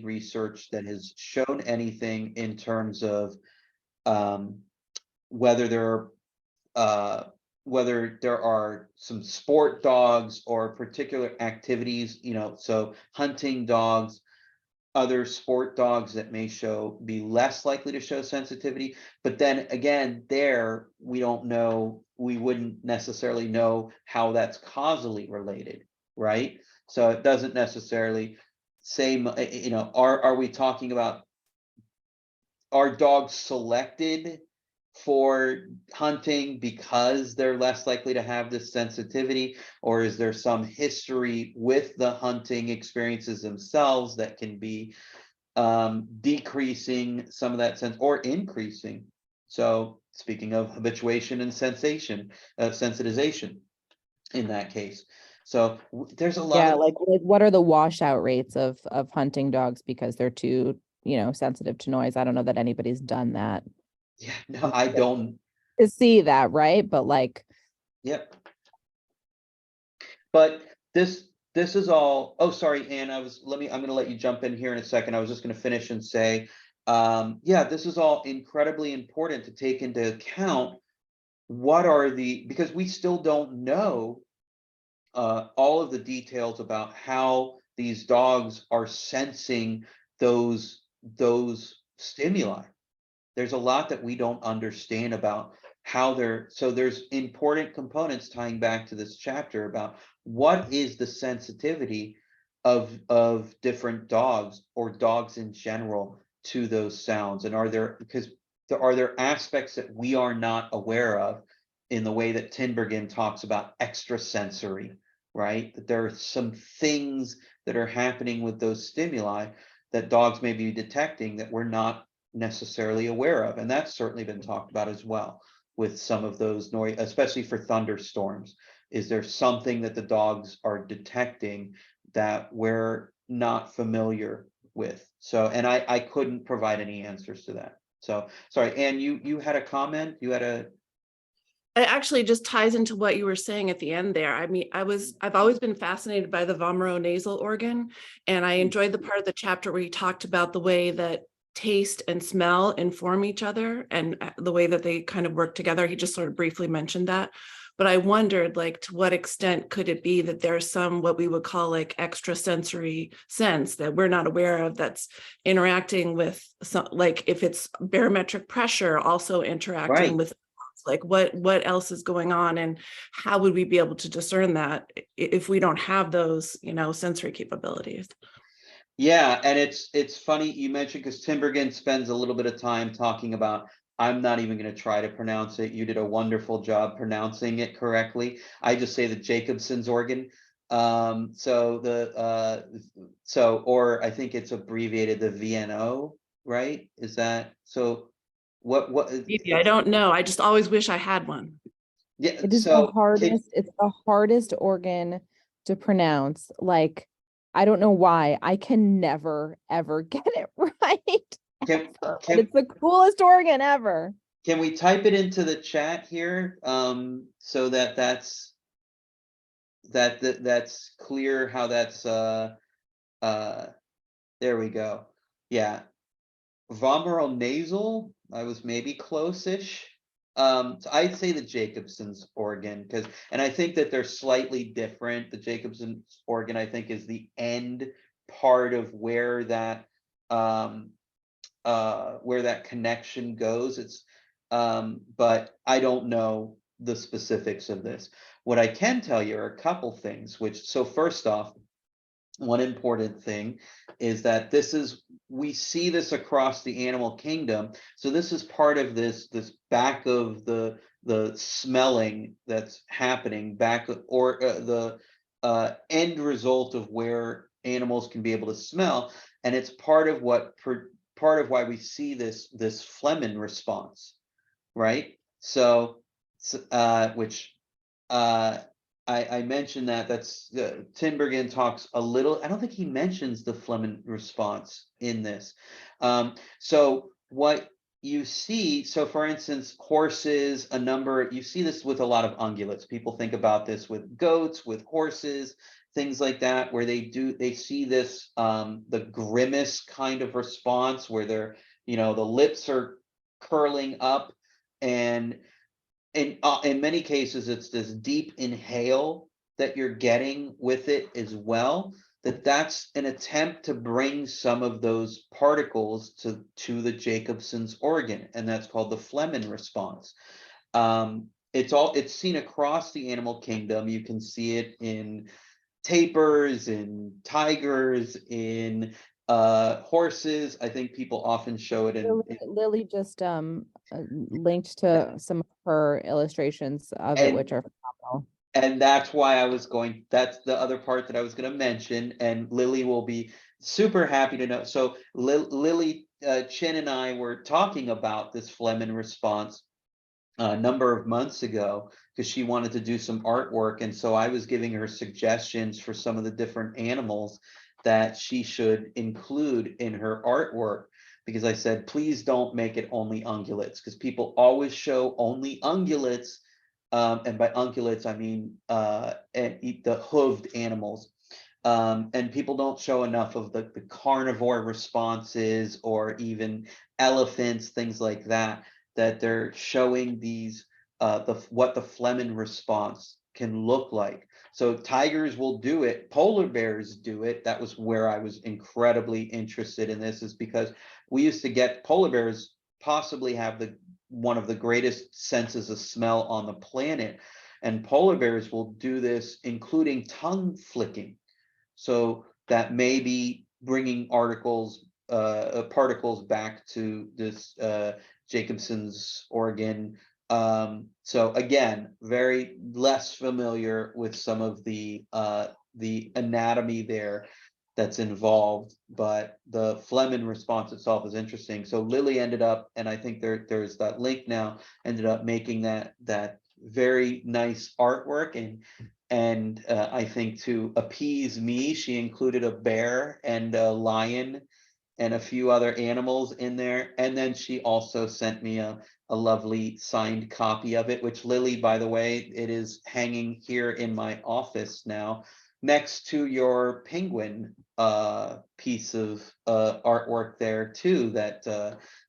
research that has shown anything in terms of whether there are some sport dogs or particular activities, so hunting dogs, other sport dogs that may be less likely to show sensitivity. But then again, there we don't know, we wouldn't necessarily know how that's causally related, right? So it doesn't necessarily say, are we talking about, are dogs selected for hunting because they're less likely to have this sensitivity, or is there some history with the hunting experiences themselves that can be decreasing some of that sense or increasing? So speaking of habituation and sensitization in that case. So there's a lot Yeah, of like what are the washout rates of hunting dogs because they're too, sensitive to noise? I don't know that anybody's done that yeah, no, I don't. to see that, right? But like, Yep. But this is all. Oh, sorry, Anne. I'm going to let you jump in here in a second. I was just going to finish and say, yeah, this is all incredibly important to take into account. What are because we still don't know all of the details about how these dogs are sensing those stimuli. There's a lot that we don't understand about how so there's important components tying back to this chapter about what is the sensitivity of different dogs or dogs in general to those sounds, and are there, because are there aspects that we are not aware of in the way that Tinbergen talks about extrasensory, right? That there are some things that are happening with those stimuli that dogs may be detecting that we're not necessarily aware of. And that's certainly been talked about as well with some of those noise, especially for thunderstorms. Is there something that the dogs are detecting that we're not familiar with? So, and I couldn't provide any answers to that. So, sorry, Anne, you had a comment? You had a... It actually just ties into what you were saying at the end there. I mean, I've always been fascinated by the vomeronasal organ, and I enjoyed the part of the chapter where he talked about the way that taste and smell inform each other and the way that they kind of work together. He just sort of briefly mentioned that. But I wondered, like, to what extent could it be that there's some what we would call like extrasensory sense that we're not aware of that's interacting with some, like if it's barometric pressure also interacting Right. with, like what else is going on, and how would we be able to discern that if we don't have those, you know, sensory capabilities? Yeah, and it's funny you mentioned, because Tinbergen spends a little bit of time talking about, I'm not even going to try to pronounce it. You did a wonderful job pronouncing it correctly. I just say the Jacobsons organ. So or I think it's abbreviated the VNO, right? Is that so? What? Maybe, I don't know. I just always wish I had one. Yeah. It is the So hardest, it's the hardest organ to pronounce. Like, I don't know why. I can never, ever get it right. Can, Ever. But can, it's the coolest organ ever. can we type it into the chat here, so that that's clear how that's there we go. Yeah, vomeronasal. I was maybe close-ish. So I'd say the Jacobson's organ, because, and I think that they're slightly different. The Jacobson's organ, I think, is the end part of where that connection goes. It's but I don't know the specifics of this. What I can tell you are a couple things, which, so first off, one important thing is that we see this across the animal kingdom. So this is part of this back of the smelling that's happening back, or the end result of where animals can be able to smell, and it's part of why we see this phlegm response, right? So which I mentioned that's Tinbergen talks a little. I don't think he mentions the phlegm response in this. So what you see, so for instance, horses, you see this with a lot of ungulates. People think about this with goats, with horses, things like that, where they see this the grimace kind of response where they're, the lips are curling up, and in many cases, it's this deep inhale that you're getting with it as well. That's an attempt to bring some of those particles to the Jacobson's organ, and that's called the phlegm response. It's seen across the animal kingdom. You can see it in tapirs, in tigers, in horses. I think people often show it in Lily just linked to some of her illustrations of it, which are phenomenal. And that's the other part that I was going to mention, and Lily will be super happy to know. So Lily Chin and I were talking about this phlegm response a number of months ago, because she wanted to do some artwork, and so I was giving her suggestions for some of the different animals that she should include in her artwork, because I said, please don't make it only ungulates, because people always show only ungulates, and by ungulates I mean the hooved animals, and people don't show enough of the carnivore responses, or even elephants, things like that they're showing these what the phlegm response can look like. So tigers will do it, polar bears do it. That was where I was incredibly interested in this, is because we used to get polar bears possibly have one of the greatest senses of smell on the planet, and polar bears will do this, including tongue flicking. So that may be bringing particles back to this Jacobsons organ. So again, very less familiar with some of the anatomy there that's involved, but the Fleming response itself is interesting. So Lily ended up, and I think there's that link now, ended up making that very nice artwork, and I think to appease me, she included a bear and a lion and a few other animals in there, and then she also sent me a lovely signed copy of it, which Lily, by the way, it is hanging here in my office now, next to your penguin piece of artwork there too. That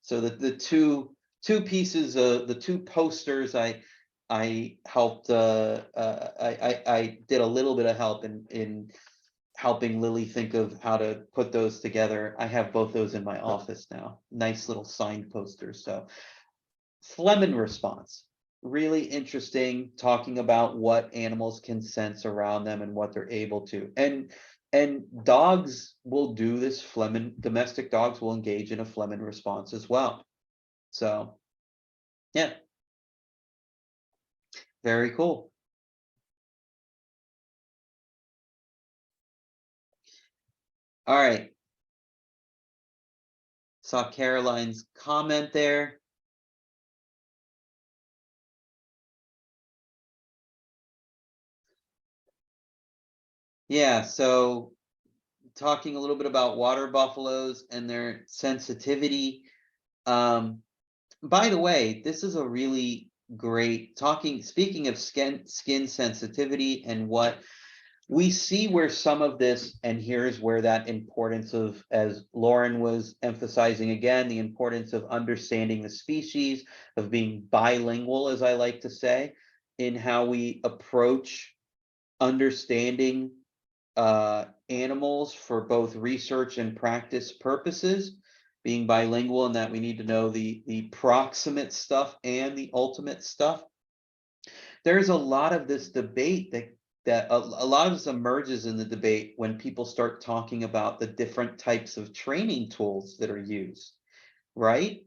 so that the two pieces, the two posters, I helped. I did a little bit of help in helping Lily think of how to put those together. I have both those in my office now. Nice little signed posters. So Fleming response, really interesting, talking about what animals can sense around them and what they're able to. And dogs will do this. Fleming, domestic dogs will engage in a Fleming response as well. So yeah, very cool. All right. Saw Caroline's comment there. Yeah, so talking a little bit about water buffaloes and their sensitivity. By the way, this is a really great speaking of skin sensitivity and what we see where some of this, and here's where that importance of, as Lauren was emphasizing again, the importance of understanding the species, of being bilingual, as I like to say, in how we approach understanding animals for both research and practice purposes, being bilingual in that we need to know the proximate stuff and the ultimate stuff. There's a lot of this debate that a lot of this emerges in the debate when people start talking about the different types of training tools that are used, right?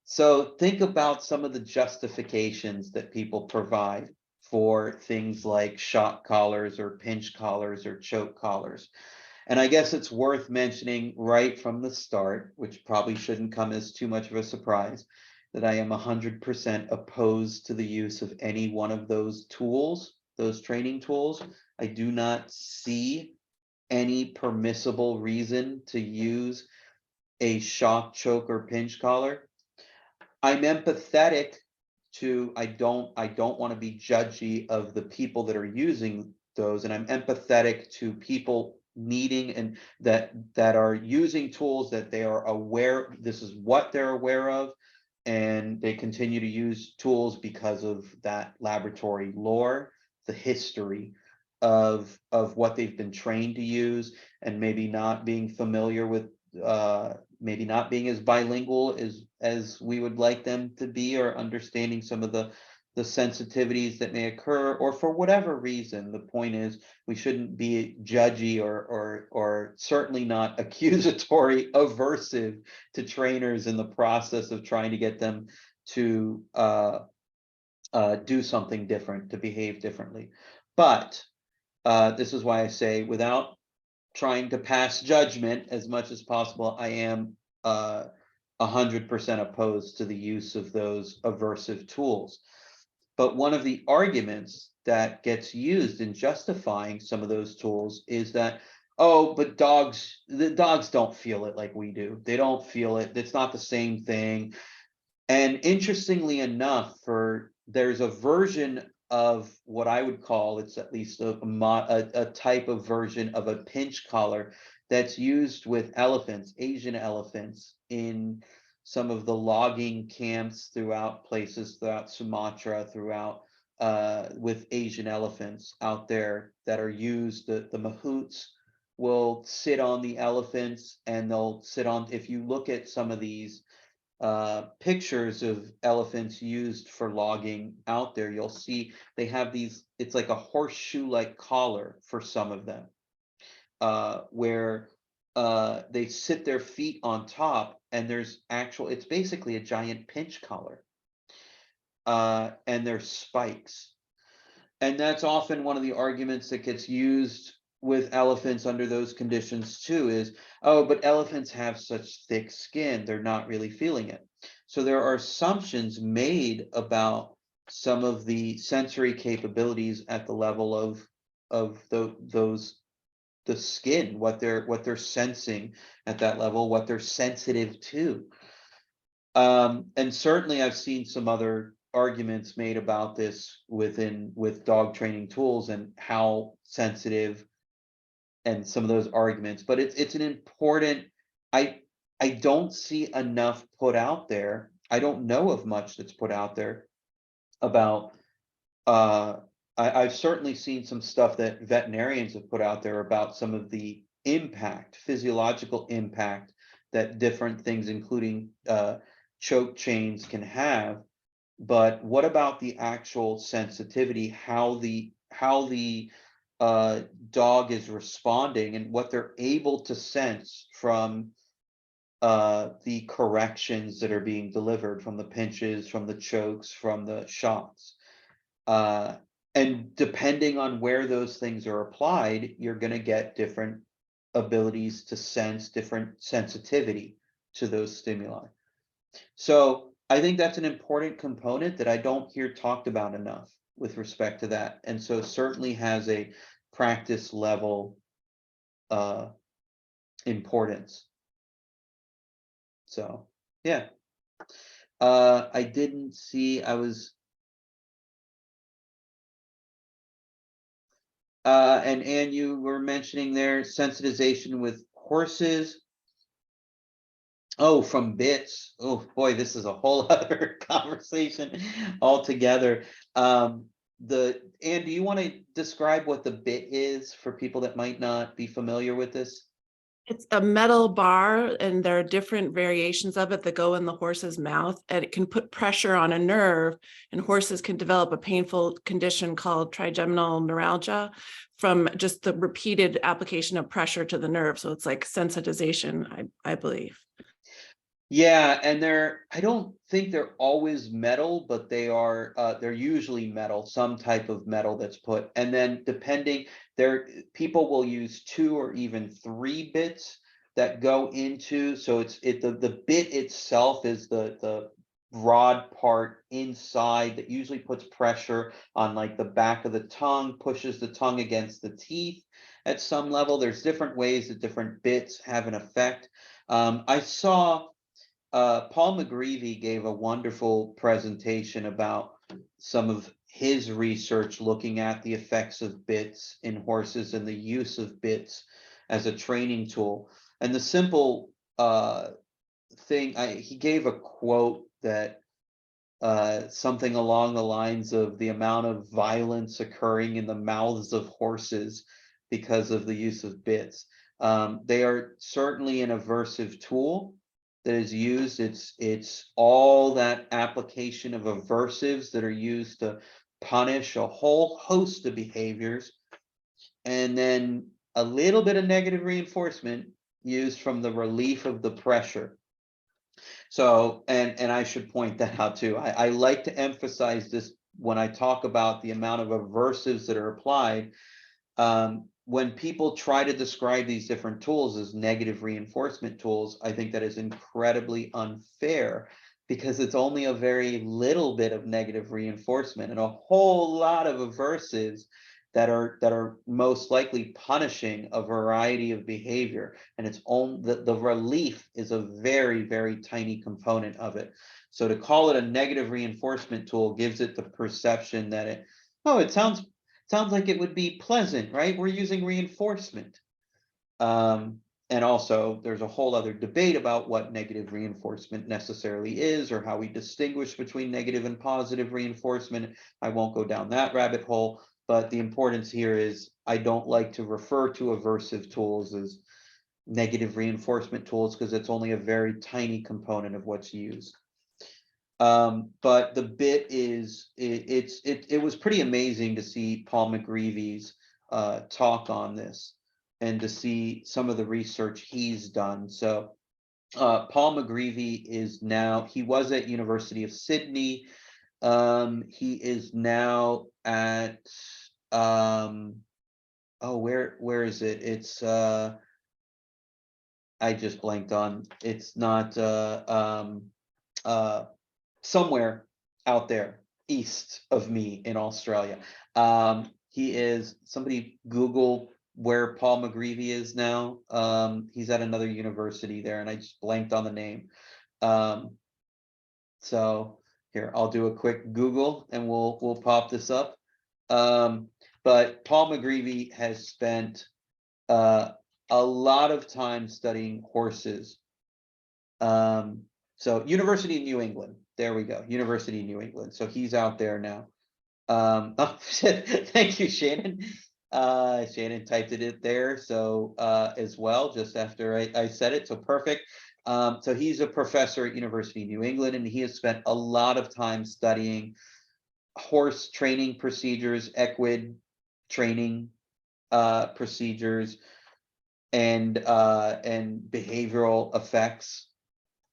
So think about some of the justifications that people provide for things like shock collars or pinch collars or choke collars. And I guess it's worth mentioning right from the start, which probably shouldn't come as too much of a surprise, that I am 100% opposed to the use of any one of those tools, those training tools. I do not see any permissible reason to use a shock, choke, or pinch collar. I'm empathetic to, I don't want to be judgy of the people that are using those, and I'm empathetic to people needing and that are using tools that they are aware this is what they're aware of, and they continue to use tools because of that laboratory lore, the history of what they've been trained to use, and maybe not being familiar with maybe not being as bilingual as we would like them to be, or understanding some of the sensitivities that may occur, or for whatever reason. The point is, we shouldn't be judgy or certainly not accusatory, aversive to trainers in the process of trying to get them to do something different, to behave differently. But this is why I say, without trying to pass judgment as much as possible, I am 100% opposed to the use of those aversive tools. But one of the arguments that gets used in justifying some of those tools is that, oh, but the dogs don't feel it like we do. They don't feel it. It's not the same thing. And interestingly enough, there's a version of what I would call, it's at least a type of version of a pinch collar that's used with elephants, Asian elephants, in some of the logging camps throughout Sumatra, throughout with Asian elephants out there that are used. The mahouts will sit on the elephants, and they'll sit on, if you look at some of these pictures of elephants used for logging out there, you'll see they have these, it's like a horseshoe like collar for some of them, where they sit their feet on top, and there's it's basically a giant pinch collar. And there's spikes. And that's often one of the arguments that gets used with elephants under those conditions too, is, oh, but elephants have such thick skin, they're not really feeling it. So there are assumptions made about some of the sensory capabilities at the level of the skin, what they're sensing at that level, what they're sensitive to. And certainly I've seen some other arguments made about this with dog training tools and how sensitive, and some of those arguments, but it's an important, I don't see enough put out there. I don't know of much that's put out there about I've certainly seen some stuff that veterinarians have put out there about some of the physiological impact that different things, including choke chains, can have. But what about the actual sensitivity, how the dog is responding and what they're able to sense from the corrections that are being delivered, from the pinches, from the chokes, from the shots. And depending on where those things are applied, you're going to get different abilities to sense, different sensitivity to those stimuli. So I think that's an important component that I don't hear talked about enough with respect to that. And so certainly has a practice level importance. So, yeah. I didn't see, and Anne, you were mentioning there sensitization with horses. Oh, from bits. Oh boy, this is a whole other conversation altogether. Anne, do you want to describe what the bit is for people that might not be familiar with this? It's a metal bar, and there are different variations of it that go in the horse's mouth, and it can put pressure on a nerve, and horses can develop a painful condition called trigeminal neuralgia from just the repeated application of pressure to the nerve. So it's like sensitization, I believe. Yeah, and I don't think they're always metal, but they're usually metal, some type of metal that's put. And then depending, people will use 2 or even 3 bits that go into, so the bit itself is the broad part inside that usually puts pressure on like the back of the tongue, pushes the tongue against the teeth at some level. There's different ways that different bits have an effect. I saw Paul McGreevy gave a wonderful presentation about some of his research looking at the effects of bits in horses and the use of bits as a training tool. And the simple thing, he gave a quote that something along the lines of the amount of violence occurring in the mouths of horses because of the use of bits. They are certainly an aversive tool that is used. It's all that application of aversives that are used to punish a whole host of behaviors, and then a little bit of negative reinforcement used from the relief of the pressure. So, and I should point that out too. I like to emphasize this when I talk about the amount of aversives that are applied. When people try to describe these different tools as negative reinforcement tools, I think that is incredibly unfair, because it's only a very little bit of negative reinforcement and a whole lot of aversives that are most likely punishing a variety of behavior. And it's only the relief is a very, very tiny component of it. So to call it a negative reinforcement tool gives it the perception that it sounds like it would be pleasant, right? We're using reinforcement. And also there's a whole other debate about what negative reinforcement necessarily is, or how we distinguish between negative and positive reinforcement. I won't go down that rabbit hole, but the importance here is I don't like to refer to aversive tools as negative reinforcement tools, because it's only a very tiny component of what's used. But the bit it was pretty amazing to see Paul McGreevy's talk on this. and to see some of the research he's done. So Paul McGreevy is now, he was at University of Sydney. He is now at oh, where is it? It's I just blanked on. It's not somewhere out there east of me in Australia. He is, somebody Google where Paul McGreevy is now. He's at another university there, and I just blanked on the name. So here, I'll do a quick Google and we'll pop this up. But Paul McGreevy has spent a lot of time studying horses. So University of New England, there we go, University of New England. So he's out there now. Oh, thank you, Shannon. Shannon typed it there, so as well, just after I said it, so perfect. So he's a professor at University of New England, and he has spent a lot of time studying horse training procedures, equid training procedures, and behavioral effects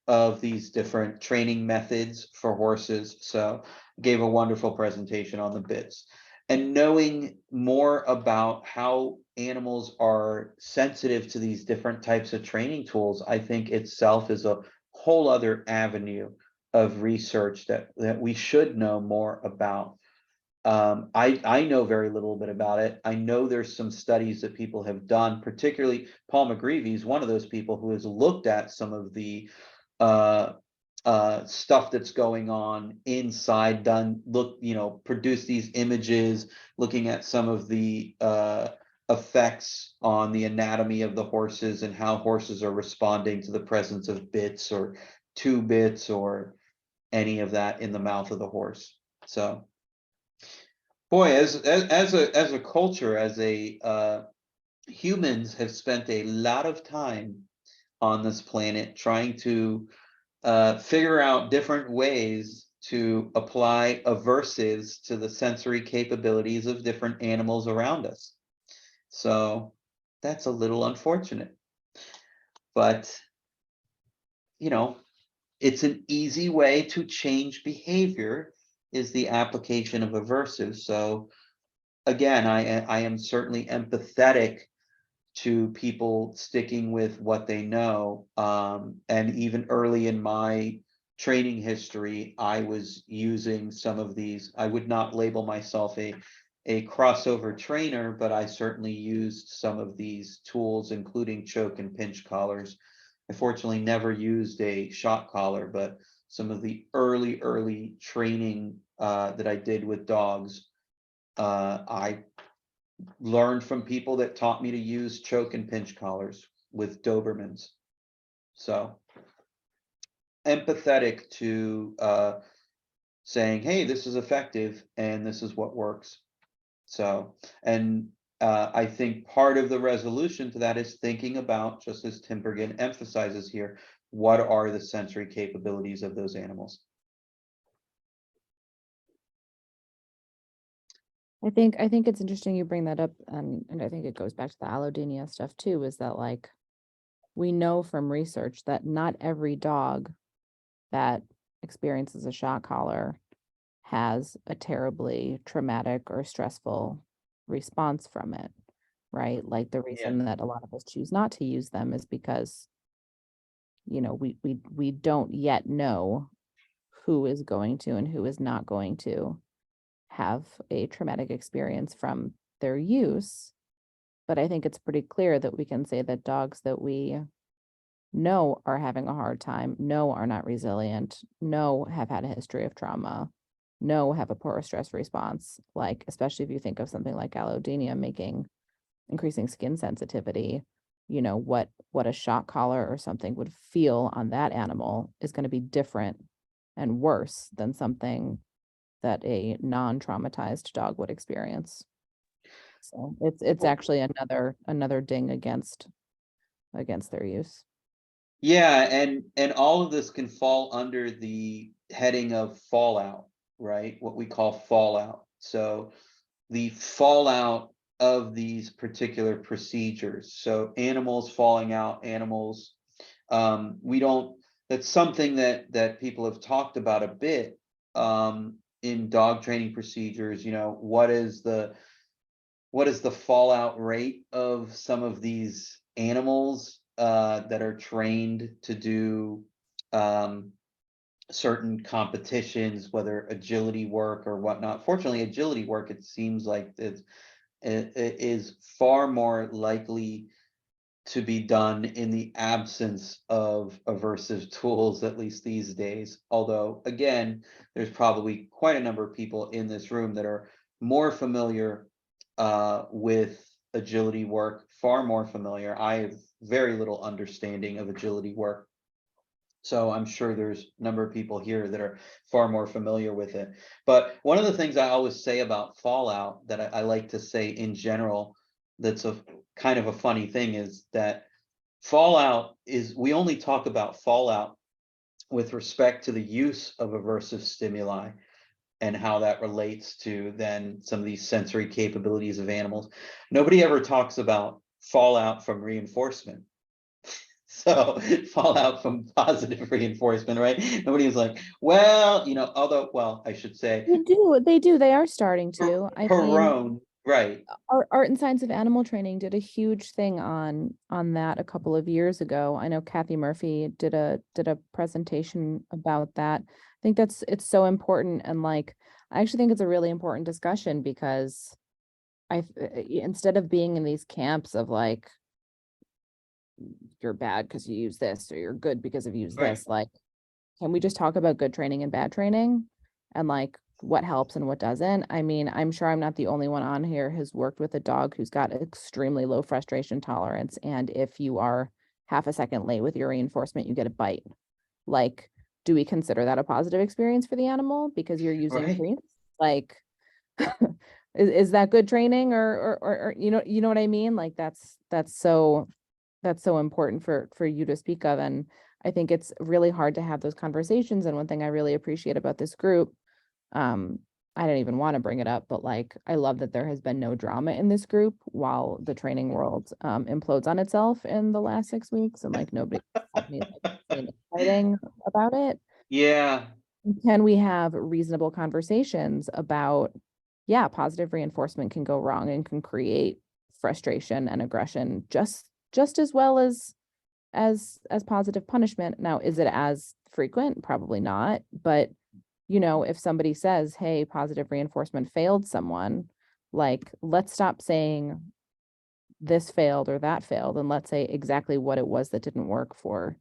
of these different training methods for horses. So gave a wonderful presentation on the bits. And knowing more about how animals are sensitive to these different types of training tools, I think itself is a whole other avenue of research that we should know more about. I know very little bit about it. I know there's some studies that people have done, particularly Paul McGreevy is one of those people who has looked at some of the stuff that's going on inside, produced these images, looking at some of the effects on the anatomy of the horses and how horses are responding to the presence of bits or 2 bits or any of that in the mouth of the horse. So boy, as a culture, as a humans have spent a lot of time on this planet trying to figure out different ways to apply aversives to the sensory capabilities of different animals around us. So that's a little unfortunate, but it's an easy way to change behavior is the application of aversives. So again, I am certainly empathetic to people sticking with what they know. And even early in my training history, I was using some of these. I would not label myself a crossover trainer, but I certainly used some of these tools, including choke and pinch collars. I fortunately never used a shock collar, but some of the early training that I did with dogs, I learned from people that taught me to use choke and pinch collars with Dobermans. So empathetic to saying, hey, this is effective and this is what works. So, and I think part of the resolution to that is thinking about, just as Tinbergen emphasizes here, what are the sensory capabilities of those animals? I think it's interesting you bring that up, and I think it goes back to the Allodynia stuff too, is that like we know from research that not every dog that experiences a shock collar has a terribly traumatic or stressful response from it, right? Like the reason that a lot of us choose not to use them is because we don't yet know who is going to and who is not going to have a traumatic experience from their use. But I think it's pretty clear that we can say that dogs that we know are having a hard time, know are not resilient, know have had a history of trauma, know have a poor stress response, like especially if you think of something like Allodynia increasing skin sensitivity, what a shock collar or something would feel on that animal is going to be different and worse than something that a non-traumatized dog would experience. So it's actually another ding against their use. Yeah, and all of this can fall under the heading of fallout, right? What we call fallout. So the fallout of these particular procedures. So animals falling out, animals, we don't, that's something that people have talked about a bit in dog training procedures. You know, what is the fallout rate of some of these animals that are trained to do certain competitions, whether agility work or whatnot. Fortunately, agility work, it seems like it is far more likely to be done in the absence of aversive tools, at least these days. Although, again, there's probably quite a number of people in this room that are more familiar with agility work, far more familiar. I have very little understanding of agility work. So I'm sure there's a number of people here that are far more familiar with it. But one of the things I always say about fallout that I like to say in general, that's a kind of a funny thing, is that fallout is, we only talk about fallout with respect to the use of aversive stimuli and how that relates to then some of these sensory capabilities of animals. Nobody ever talks about fallout from reinforcement. So fallout from positive reinforcement, right? Nobody was like, well, you know, although, well, I should say They do, they are starting to. I mean, Perone, right? Art and Science of Animal Training did a huge thing on that a couple of years ago. I know Kathy Murphy did a presentation about that. I think it's so important, and like I actually think it's a really important discussion, because instead of being in these camps of like, you're bad because you use this, or you're good because of use Right. this, like, can we just talk about good training and bad training, and like what helps and what doesn't? I mean, I'm sure I'm not the only one on here who's worked with a dog who's got extremely low frustration tolerance, and if you are half a second late with your reinforcement, you get a bite. Like, do we consider that a positive experience for the animal because you're using Right. treats? Like, is that good training, or you know what I mean? Like that's so important for you to speak of. And I think it's really hard to have those conversations. And one thing I really appreciate about this group, I didn't even want to bring it up, but like, I love that there has been no drama in this group while the training world implodes on itself in the last 6 weeks. And like, nobody had me like saying fighting about it. Yeah. Can we have reasonable conversations about, yeah, positive reinforcement can go wrong and can create frustration and aggression just as well as positive punishment. Now, is it as frequent? Probably not. But, you know, if somebody says, hey, positive reinforcement failed someone, like, let's stop saying this failed or that failed, and let's say exactly what it was that didn't work for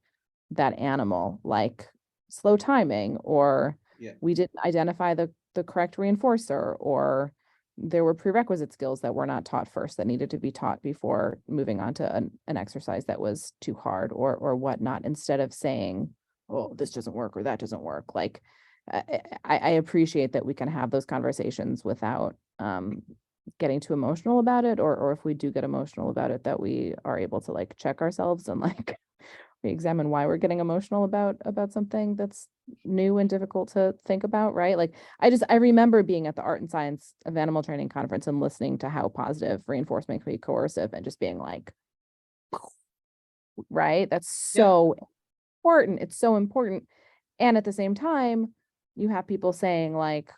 that animal, like slow timing, or Yeah. we didn't identify the correct reinforcer, or there were prerequisite skills that were not taught first that needed to be taught before moving on to an exercise that was too hard, or whatnot, instead of saying, oh, this doesn't work or that doesn't work. Like, I appreciate that we can have those conversations without getting too emotional about it, or if we do get emotional about it, that we are able to like check ourselves and like re-examine why we're getting emotional about something that's new and difficult to think about, right? Like, I remember being at the Art and Science of Animal Training conference and listening to how positive reinforcement can be coercive, and just being like, right, that's so important. It's so important. And at the same time, you have people saying like,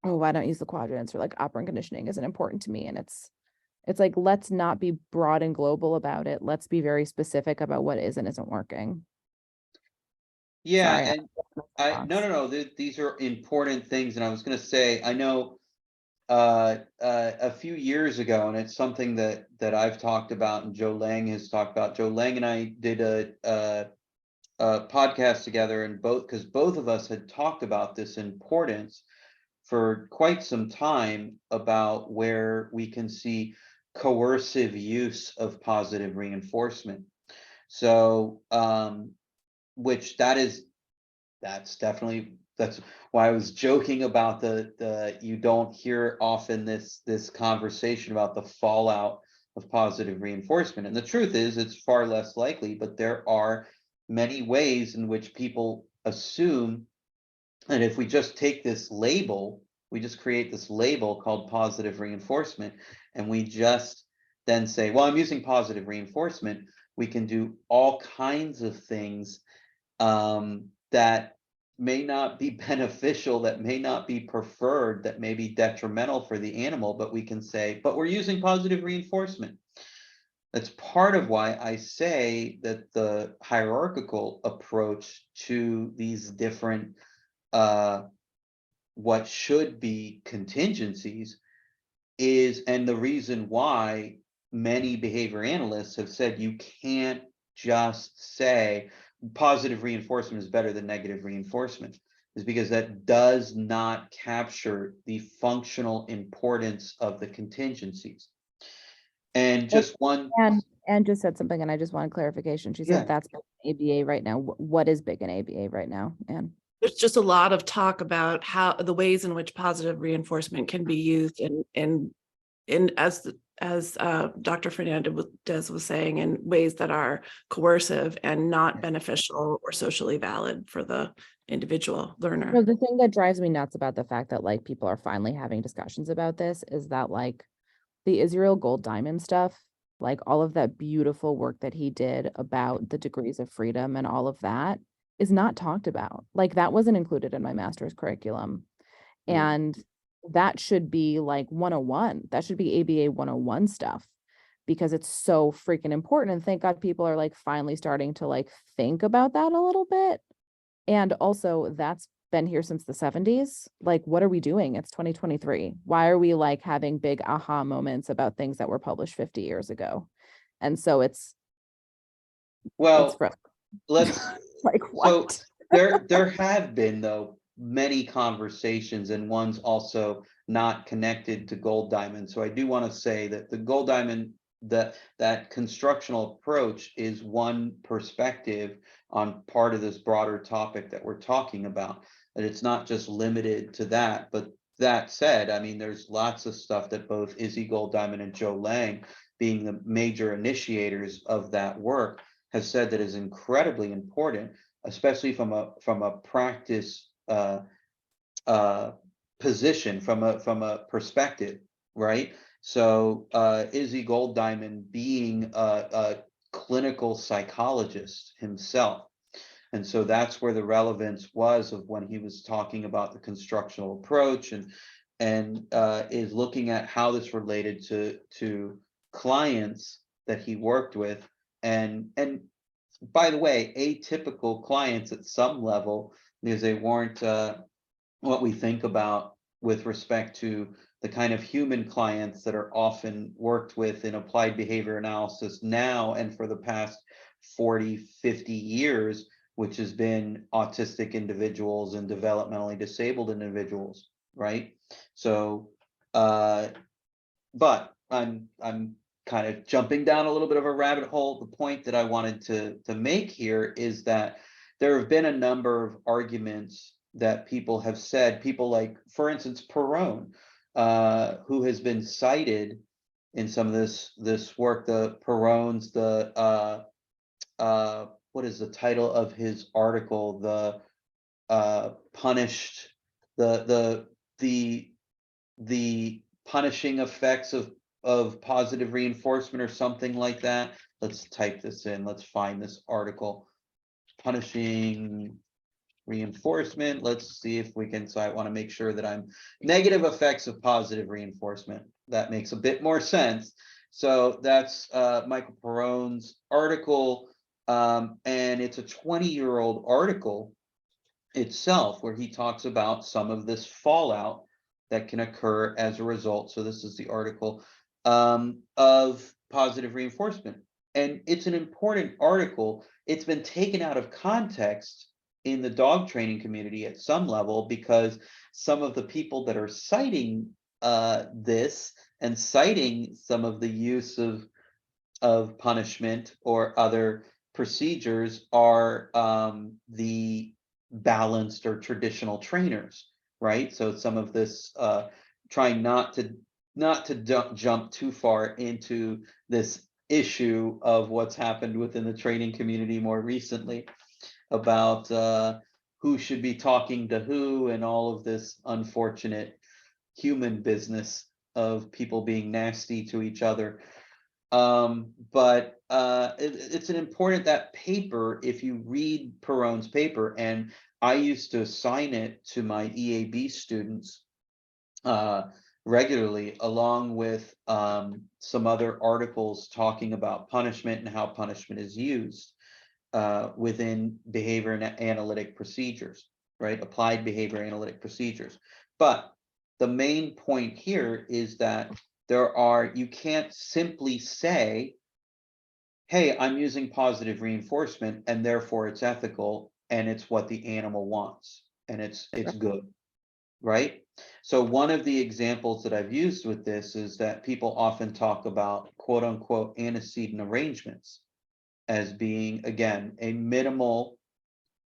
oh, why don't I use the quadrants, or like operant conditioning isn't important to me. And it's like, let's not be broad and global about it. Let's be very specific about what is and isn't working. Yeah. Sorry, And no, these are important things. And I was going to say, I know a few years ago, and it's something that I've talked about and Joe Lang has talked about. Joe Lang and I did a podcast together, and because both of us had talked about this importance for quite some time, about where we can see coercive use of positive reinforcement. So which that's definitely, that's why I was joking about the you don't hear often this conversation about the fallout of positive reinforcement. And the truth is, it's far less likely, but there are many ways in which people assume, and if we just take this label, We just create this label called positive reinforcement, and we just then say, well, I'm using positive reinforcement. We can do all kinds of things that may not be beneficial, that may not be preferred, that may be detrimental for the animal, but we can say, but we're using positive reinforcement. That's part of why I say that the hierarchical approach to these different what should be contingencies is, and the reason why many behavior analysts have said you can't just say positive reinforcement is better than negative reinforcement, is because that does not capture the functional importance of the contingencies. And just one, And just said something, and I just wanted clarification. She Yeah. said that's big in ABA right now. What is big in ABA right now? And There's just a lot of talk about how the ways in which positive reinforcement can be used in as Dr. Fernandez was saying, in ways that are coercive and not beneficial or socially valid for the individual learner. no, the thing that drives me nuts about the fact that like people are finally having discussions about this is that like the Israel Gold Diamond stuff, like all of that beautiful work that he did about the degrees of freedom and all of that is not talked about. Like that wasn't included in my master's curriculum. Yeah. And that should be like 101. That should be ABA 101 stuff because it's so freaking important. And thank God people are like finally starting to like think about that a little bit. And also that's been here since the 70s. Like, what are we doing? It's 2023. Why are we like having big aha moments about things that were published 50 years ago? And so it's well, frustrating. let's Like so what? there have been though many conversations, and one's also not connected to gold diamond. So I do want to say that the gold diamond, that constructional approach is one perspective on part of this broader topic that we're talking about, that it's not just limited to that. But that said, I mean, there's lots of stuff that both Izzy Gold Diamond and Joe Lang, being the major initiators of that work, has said that is incredibly important, especially from a practice position, from a perspective, right? So Izzy Gold Diamond being a clinical psychologist himself, and so that's where the relevance was of when he was talking about the constructional approach, and is looking at how this related to clients that he worked with, and by the way, atypical clients at some level, because they weren't what we think about with respect to the kind of human clients that are often worked with in applied behavior analysis now and for the past 40, 50 years, which has been autistic individuals and developmentally disabled individuals, right? So, but I'm kind of jumping down a little bit of a rabbit hole. The point that I wanted to make here is that there have been a number of arguments that people have said, people like, for instance, Perone, who has been cited in some of this work, the Perone's, what is the title of his article? The punished, the punishing effects of positive reinforcement or something like that. Let's type this in. Let's find this article. Punishing reinforcement. Let's see if we can. So I want to make sure that I'm negative effects of positive reinforcement. That makes a bit more sense. So that's Michael Perone's article. And it's a 20-year-old article itself where he talks about some of this fallout that can occur as a result. So this is the article of positive reinforcement. And it's an important article. It's been taken out of context in the dog training community at some level, because some of the people that are citing this and citing some of the use of punishment or other procedures are the balanced or traditional trainers, right? So some of this trying not to jump too far into this issue of what's happened within the training community more recently about who should be talking to who and all of this unfortunate human business of people being nasty to each other. But it's an important, that paper, if you read Perron's paper, and I used to assign it to my EAB students regularly, along with some other articles talking about punishment and how punishment is used within behavior and analytic procedures, right? Applied behavior analytic procedures. But the main point here is that you can't simply say, hey, I'm using positive reinforcement and therefore it's ethical and it's what the animal wants and it's good, right? So one of the examples that I've used with this is that people often talk about quote unquote antecedent arrangements as being, again, a minimal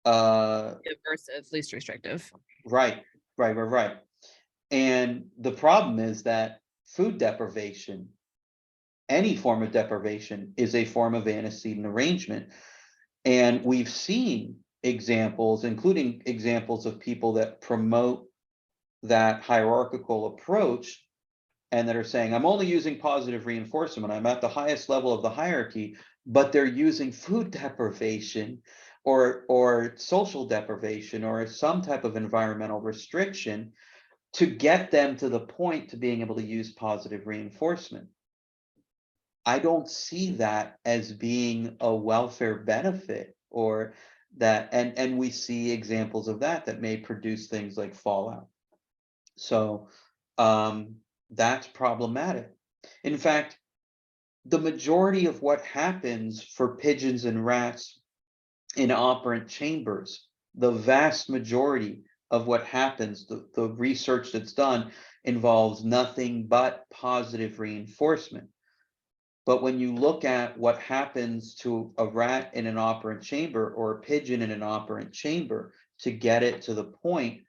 Versus least restrictive. right. And the problem is that food deprivation, any form of deprivation, is a form of antecedent arrangement. And we've seen examples, including examples of people that promote that hierarchical approach and that are saying, I'm only using positive reinforcement, I'm at the highest level of the hierarchy, but they're using food deprivation or social deprivation or some type of environmental restriction to get them to the point to being able to use positive reinforcement. I don't see that as being a welfare benefit, or that, and we see examples of that may produce things like fallout. So that's problematic. In fact, the majority of what happens for pigeons and rats in operant chambers, the vast majority of what happens, the research that's done involves nothing but positive reinforcement. But when you look at what happens to a rat in an operant chamber or a pigeon in an operant chamber to get it to the point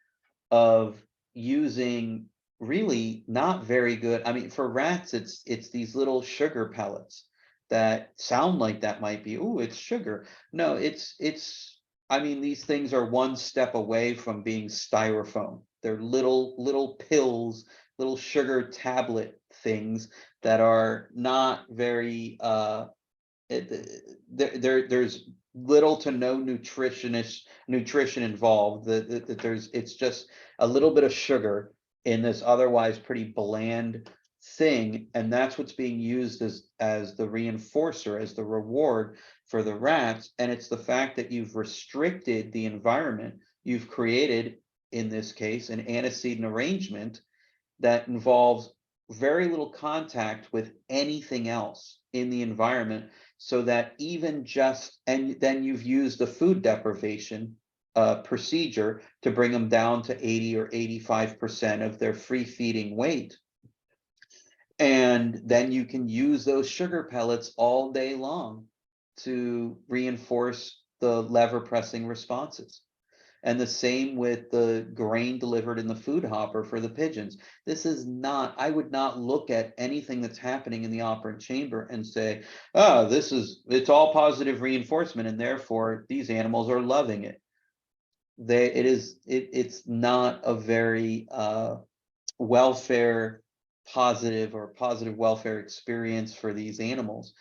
of using really not very good, I mean, for rats, it's these little sugar pellets that sound like that might be, oh, it's sugar. No, I mean, these things are one step away from being styrofoam. They're little pills, little sugar tablet things that are not very there's little to no nutrition involved. It's just a little bit of sugar in this otherwise pretty bland thing, and that's what's being used as the reinforcer, as the reward for the rats. And it's the fact that you've restricted the environment, you've created, in this case, an antecedent arrangement that involves very little contact with anything else in the environment, so that even just, and then you've used the food deprivation procedure to bring them down to 80 or 85% of their free feeding weight. And then you can use those sugar pellets all day long to reinforce the lever pressing responses. And the same with the grain delivered in the food hopper for the pigeons. This is not, I would not look at anything that's happening in the operant chamber and say, oh, it's all positive reinforcement and therefore these animals are loving it. It's not a very welfare positive or positive welfare experience for these animals.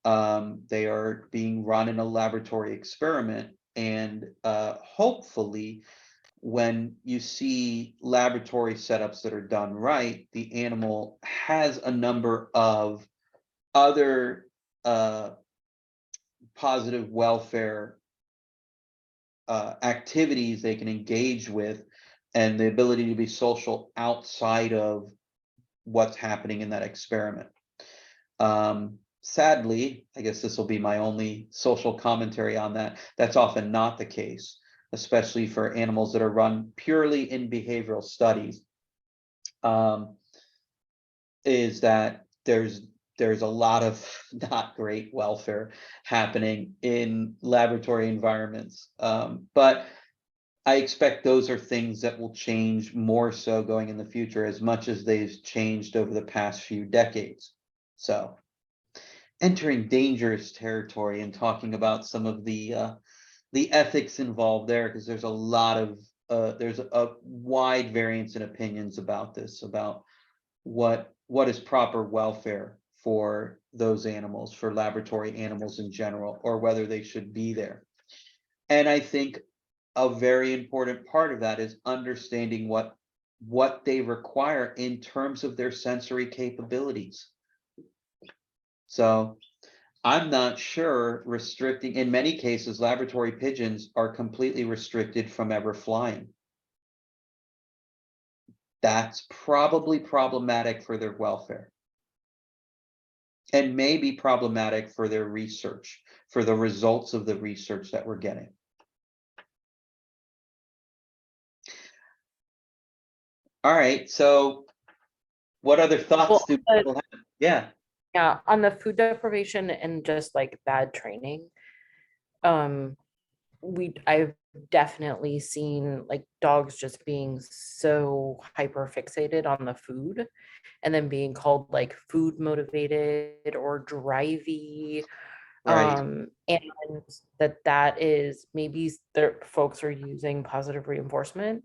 They are being run in a laboratory experiment. And hopefully, when you see laboratory setups that are done right, the animal has a number of other positive welfare activities they can engage with, and the ability to be social outside of what's happening in that experiment. Sadly, I guess this will be my only social commentary on that. That's often not the case, especially for animals that are run purely in behavioral studies. Is that there's a lot of not great welfare happening in laboratory environments. But I expect those are things that will change more so going in the future, as much as they've changed over the past few decades. So, entering dangerous territory and talking about some of the ethics involved there, because there's a lot of there's a wide variance in opinions about this, about what is proper welfare for those animals, for laboratory animals in general, or whether they should be there. And I think a very important part of that is understanding what they require in terms of their sensory capabilities. So I'm not sure restricting, in many cases, laboratory pigeons are completely restricted from ever flying. That's probably problematic for their welfare. And may be problematic for their research, for the results of the research that we're getting. All right, so what other thoughts do people have? Yeah. Yeah, on the food deprivation and just like bad training, I've definitely seen like dogs just being so hyper fixated on the food and then being called like food motivated or drivey. Right. And that is maybe their folks are using positive reinforcement,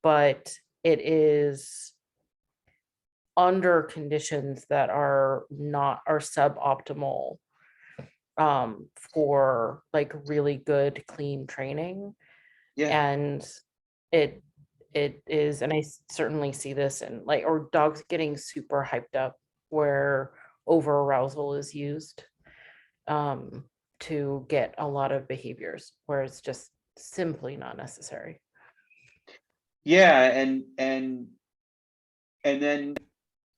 but it is under conditions that are suboptimal for like really good clean training. Yeah. And it is, and I certainly see this in like, or dogs getting super hyped up where over arousal is used to get a lot of behaviors where it's just simply not necessary. Yeah, and then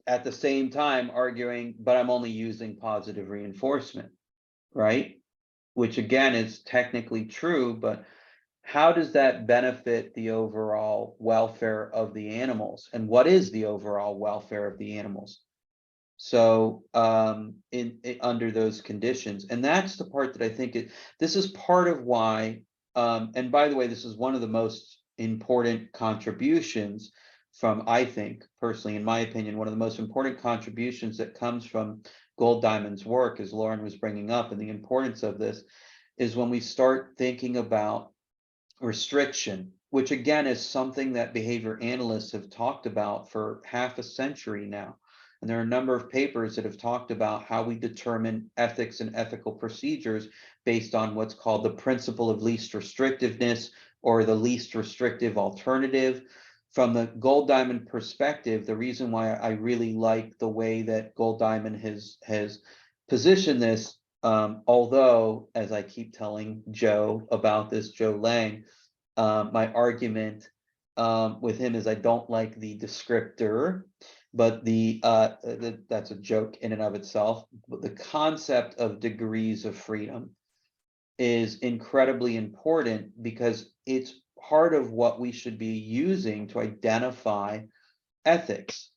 at the same time arguing, but I'm only using positive reinforcement, right? Which again is technically true, but how does that benefit the overall welfare of the animals? And what is the overall welfare of the animals? So under those conditions, and that's the part that I think this is part of why, and by the way, this is one of the most important contributions from, I think personally, in my opinion, one of the most important contributions that comes from Gold Diamond's work, as Lauren was bringing up, and the importance of this is when we start thinking about restriction, which again is something that behavior analysts have talked about for half a century now. And there are a number of papers that have talked about how we determine ethics and ethical procedures based on what's called the principle of least restrictiveness, or the least restrictive alternative. From the Gold Diamond perspective, the reason why I really like the way that Gold Diamond has positioned this, although, as I keep telling Joe about this, Joe Lang, my argument with him is I don't like the descriptor, but that's a joke in and of itself. But the concept of degrees of freedom is incredibly important because it's part of what we should be using to identify ethics.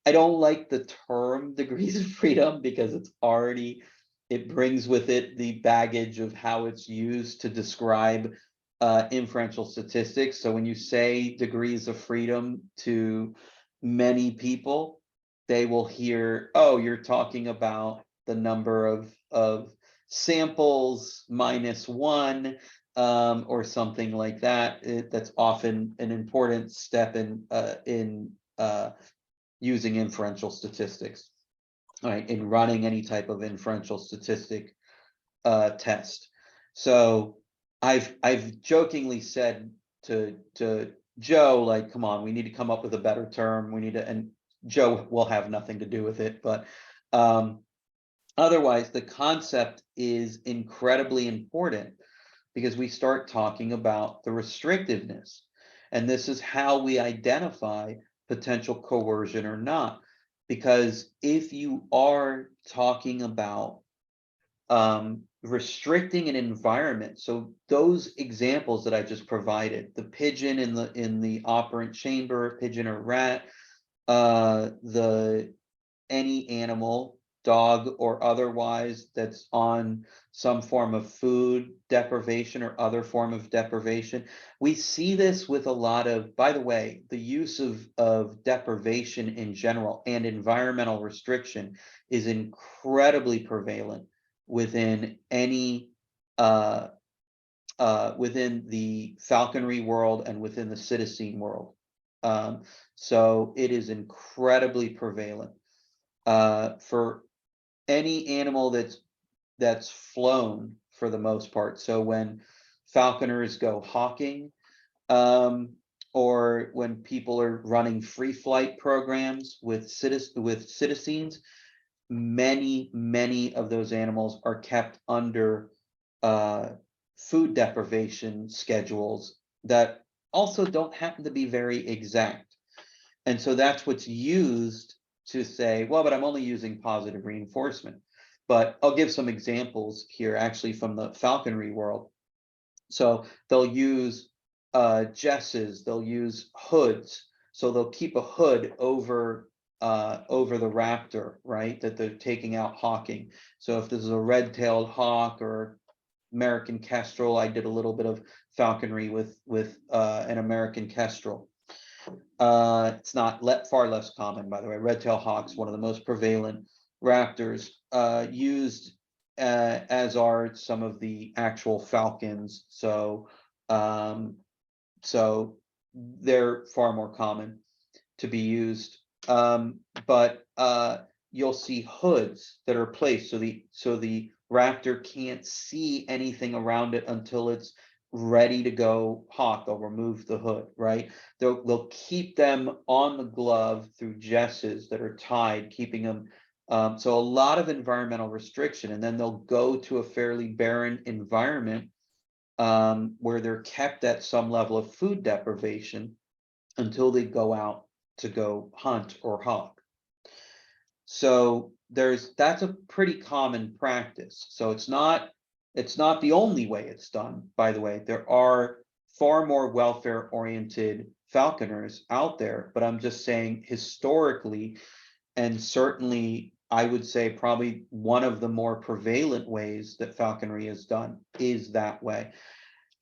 I don't like the term degrees of freedom because it brings with it the baggage of how it's used to describe inferential statistics. So when you say degrees of freedom to many people, they will hear, oh, you're talking about the number of samples minus one, or something like that. That's often an important step in using inferential statistics, right? In running any type of inferential statistic test. So I've jokingly said to Joe, like, come on, we need to come up with a better term. We need to, and Joe will have nothing to do with it, but otherwise the concept is incredibly important because we start talking about the restrictiveness, and this is how we identify potential coercion or not. Because if you are talking about restricting an environment, so those examples that I just provided, the pigeon in the operant chamber, pigeon or rat, any animal, dog or otherwise, that's on some form of food deprivation or other form of deprivation. We see this with a lot of, by the way, the use of deprivation in general and environmental restriction is incredibly prevalent within any within the falconry world and within the citizen world. So it is incredibly prevalent. For any animal that's flown for the most part. So when falconers go hawking, or when people are running free flight programs with citizens, many of those animals are kept under food deprivation schedules that also don't happen to be very exact. And so that's what's used to say, well, but I'm only using positive reinforcement. But I'll give some examples here actually from the falconry world. So they'll use jesses, they'll use hoods. So they'll keep a hood over the raptor, right, that they're taking out hawking. So if this is a red-tailed hawk or American kestrel, I did a little bit of falconry with an American kestrel. It's not far less common, by the way. Red-tailed hawk's one of the most prevalent raptors, used as are some of the actual falcons. So they're far more common to be used. But you'll see hoods that are placed so the raptor can't see anything around it until it's ready to go hawk. They'll remove the hood, right? They'll keep them on the glove through jesses that are tied, keeping them. So a lot of environmental restriction, and then they'll go to a fairly barren environment where they're kept at some level of food deprivation until they go out to go hunt or hawk. So that's a pretty common practice. So it's not the only way it's done, by the way. There are far more welfare oriented falconers out there, but I'm just saying historically, and certainly I would say probably one of the more prevalent ways that falconry is done is that way.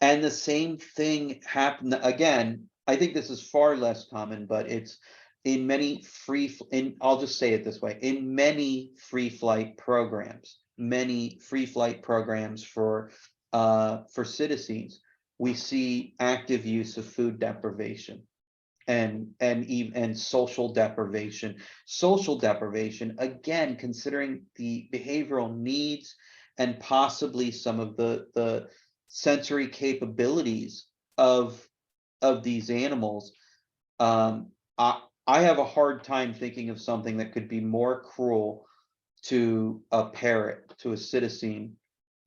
And the same thing happened again. I think this is far less common, but it's in many I'll just say it this way, in many free flight programs for citizens, we see active use of food deprivation and social deprivation. Social deprivation, again, considering the behavioral needs and possibly some of the sensory capabilities of these animals. I have a hard time thinking of something that could be more cruel to a parrot, to a citizen,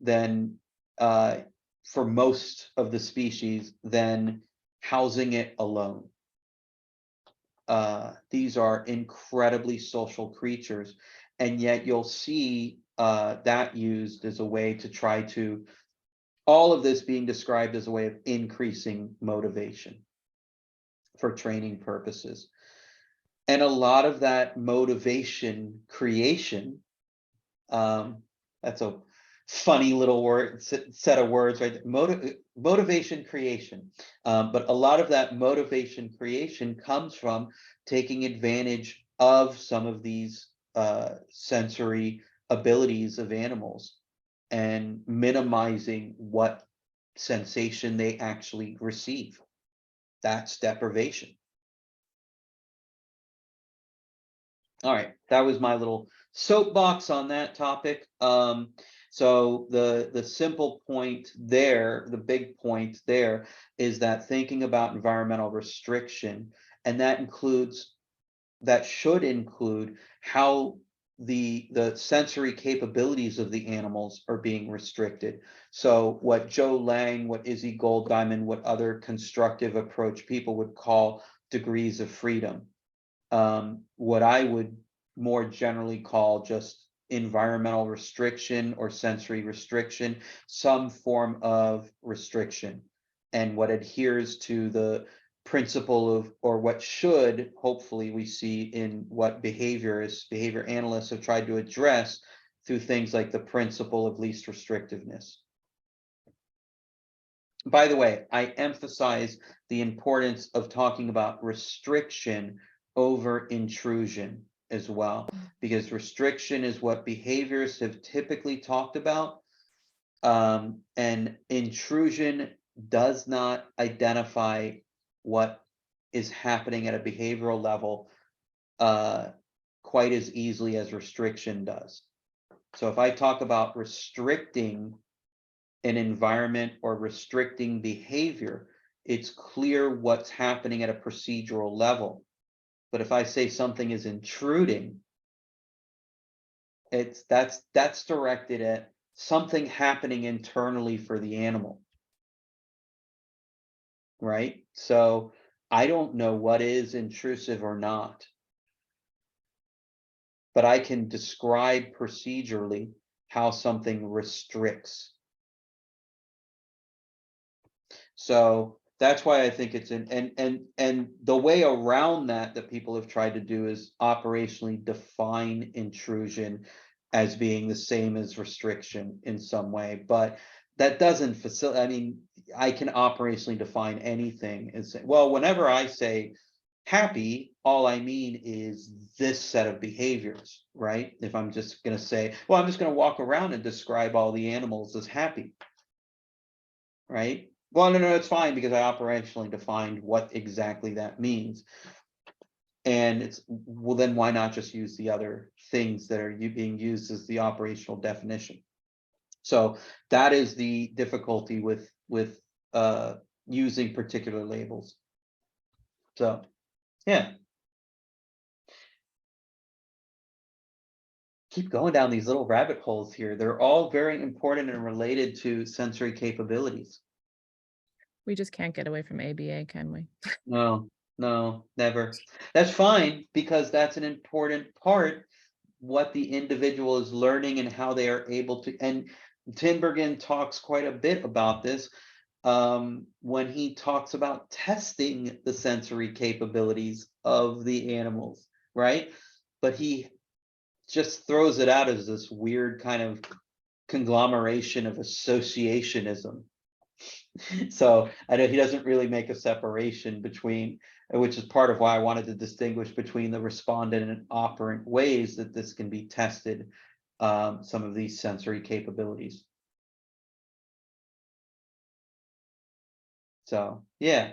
than for most of the species, than housing it alone. These are incredibly social creatures, and yet you'll see that used as a way to try to, all of this being described as a way of increasing motivation for training purposes. And a lot of that motivation creation, that's a funny little word, set of words, right? Motivation creation. But a lot of that motivation creation comes from taking advantage of some of these sensory abilities of animals and minimizing what sensation they actually receive. That's deprivation. All right, that was my little soapbox on that topic. So the simple point there, the big point there, is that thinking about environmental restriction, and that should include how the sensory capabilities of the animals are being restricted. So what Joe Lang, what Izzy Golddiamond, what other constructive approach people would call degrees of freedom. What I would more generally call just environmental restriction or sensory restriction, some form of restriction, and what adheres to the principle of, or what should hopefully we see in what behavior analysts have tried to address through things like the principle of least restrictiveness. By the way, I emphasize the importance of talking about restriction over intrusion as well, because restriction is what behaviorists have typically talked about. And intrusion does not identify what is happening at a behavioral level quite as easily as restriction does. So if I talk about restricting an environment or restricting behavior, it's clear what's happening at a procedural level. But if I say something is intruding, that's directed at something happening internally for the animal. Right? So I don't know what is intrusive or not, but I can describe procedurally how something restricts. So that's why I think it's and the way around that people have tried to do is operationally define intrusion as being the same as restriction in some way, but that doesn't facilitate. I mean, I can operationally define anything and say, well, whenever I say happy, all I mean is this set of behaviors, right? If I'm just going to say, well, I'm just going to walk around and describe all the animals as happy, right? Well, no, it's fine because I operationally defined what exactly that means. And it's, well, then why not just use the other things that are being used as the operational definition? So that is the difficulty with using particular labels. So, yeah. Keep going down these little rabbit holes here. They're all very important and related to sensory capabilities. We just can't get away from ABA, can we? No, never. That's fine, because that's an important part, what the individual is learning and how they are able to, and Tinbergen talks quite a bit about this when he talks about testing the sensory capabilities of the animals, right? But he just throws it out as this weird kind of conglomeration of associationism. So I know he doesn't really make a separation between, which is part of why I wanted to distinguish between the respondent and operant ways that this can be tested, some of these sensory capabilities. So yeah.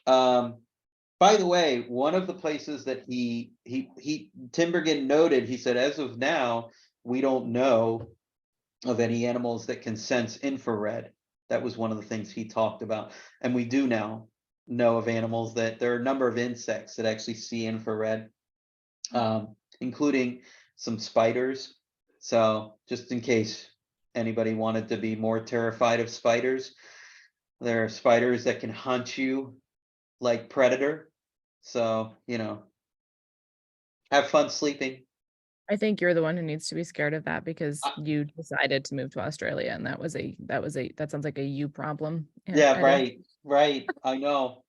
By the way, one of the places that Tinbergen noted, he said, as of now, we don't know of any animals that can sense infrared. That was one of the things he talked about. And we do now know of animals that there are a number of insects that actually see infrared, including some spiders. So just in case anybody wanted to be more terrified of spiders, there are spiders that can hunt you like Predator. So, you know, have fun sleeping. I think you're the one who needs to be scared of that because you decided to move to Australia, and that sounds like a you problem. Yeah, right. I know.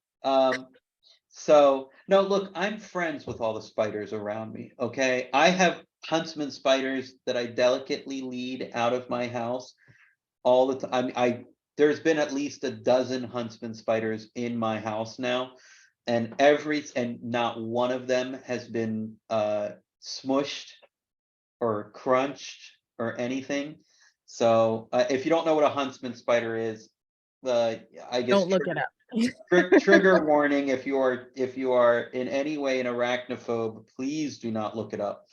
So no, look, I'm friends with all the spiders around me. Okay, I have huntsman spiders that I delicately lead out of my house all the time. There's been at least a dozen huntsman spiders in my house now, and not one of them has been smushed or crunched or anything. So if you don't know what a huntsman spider is, I guess Don't look it up. trigger warning, if you are in any way an arachnophobe, please do not look it up.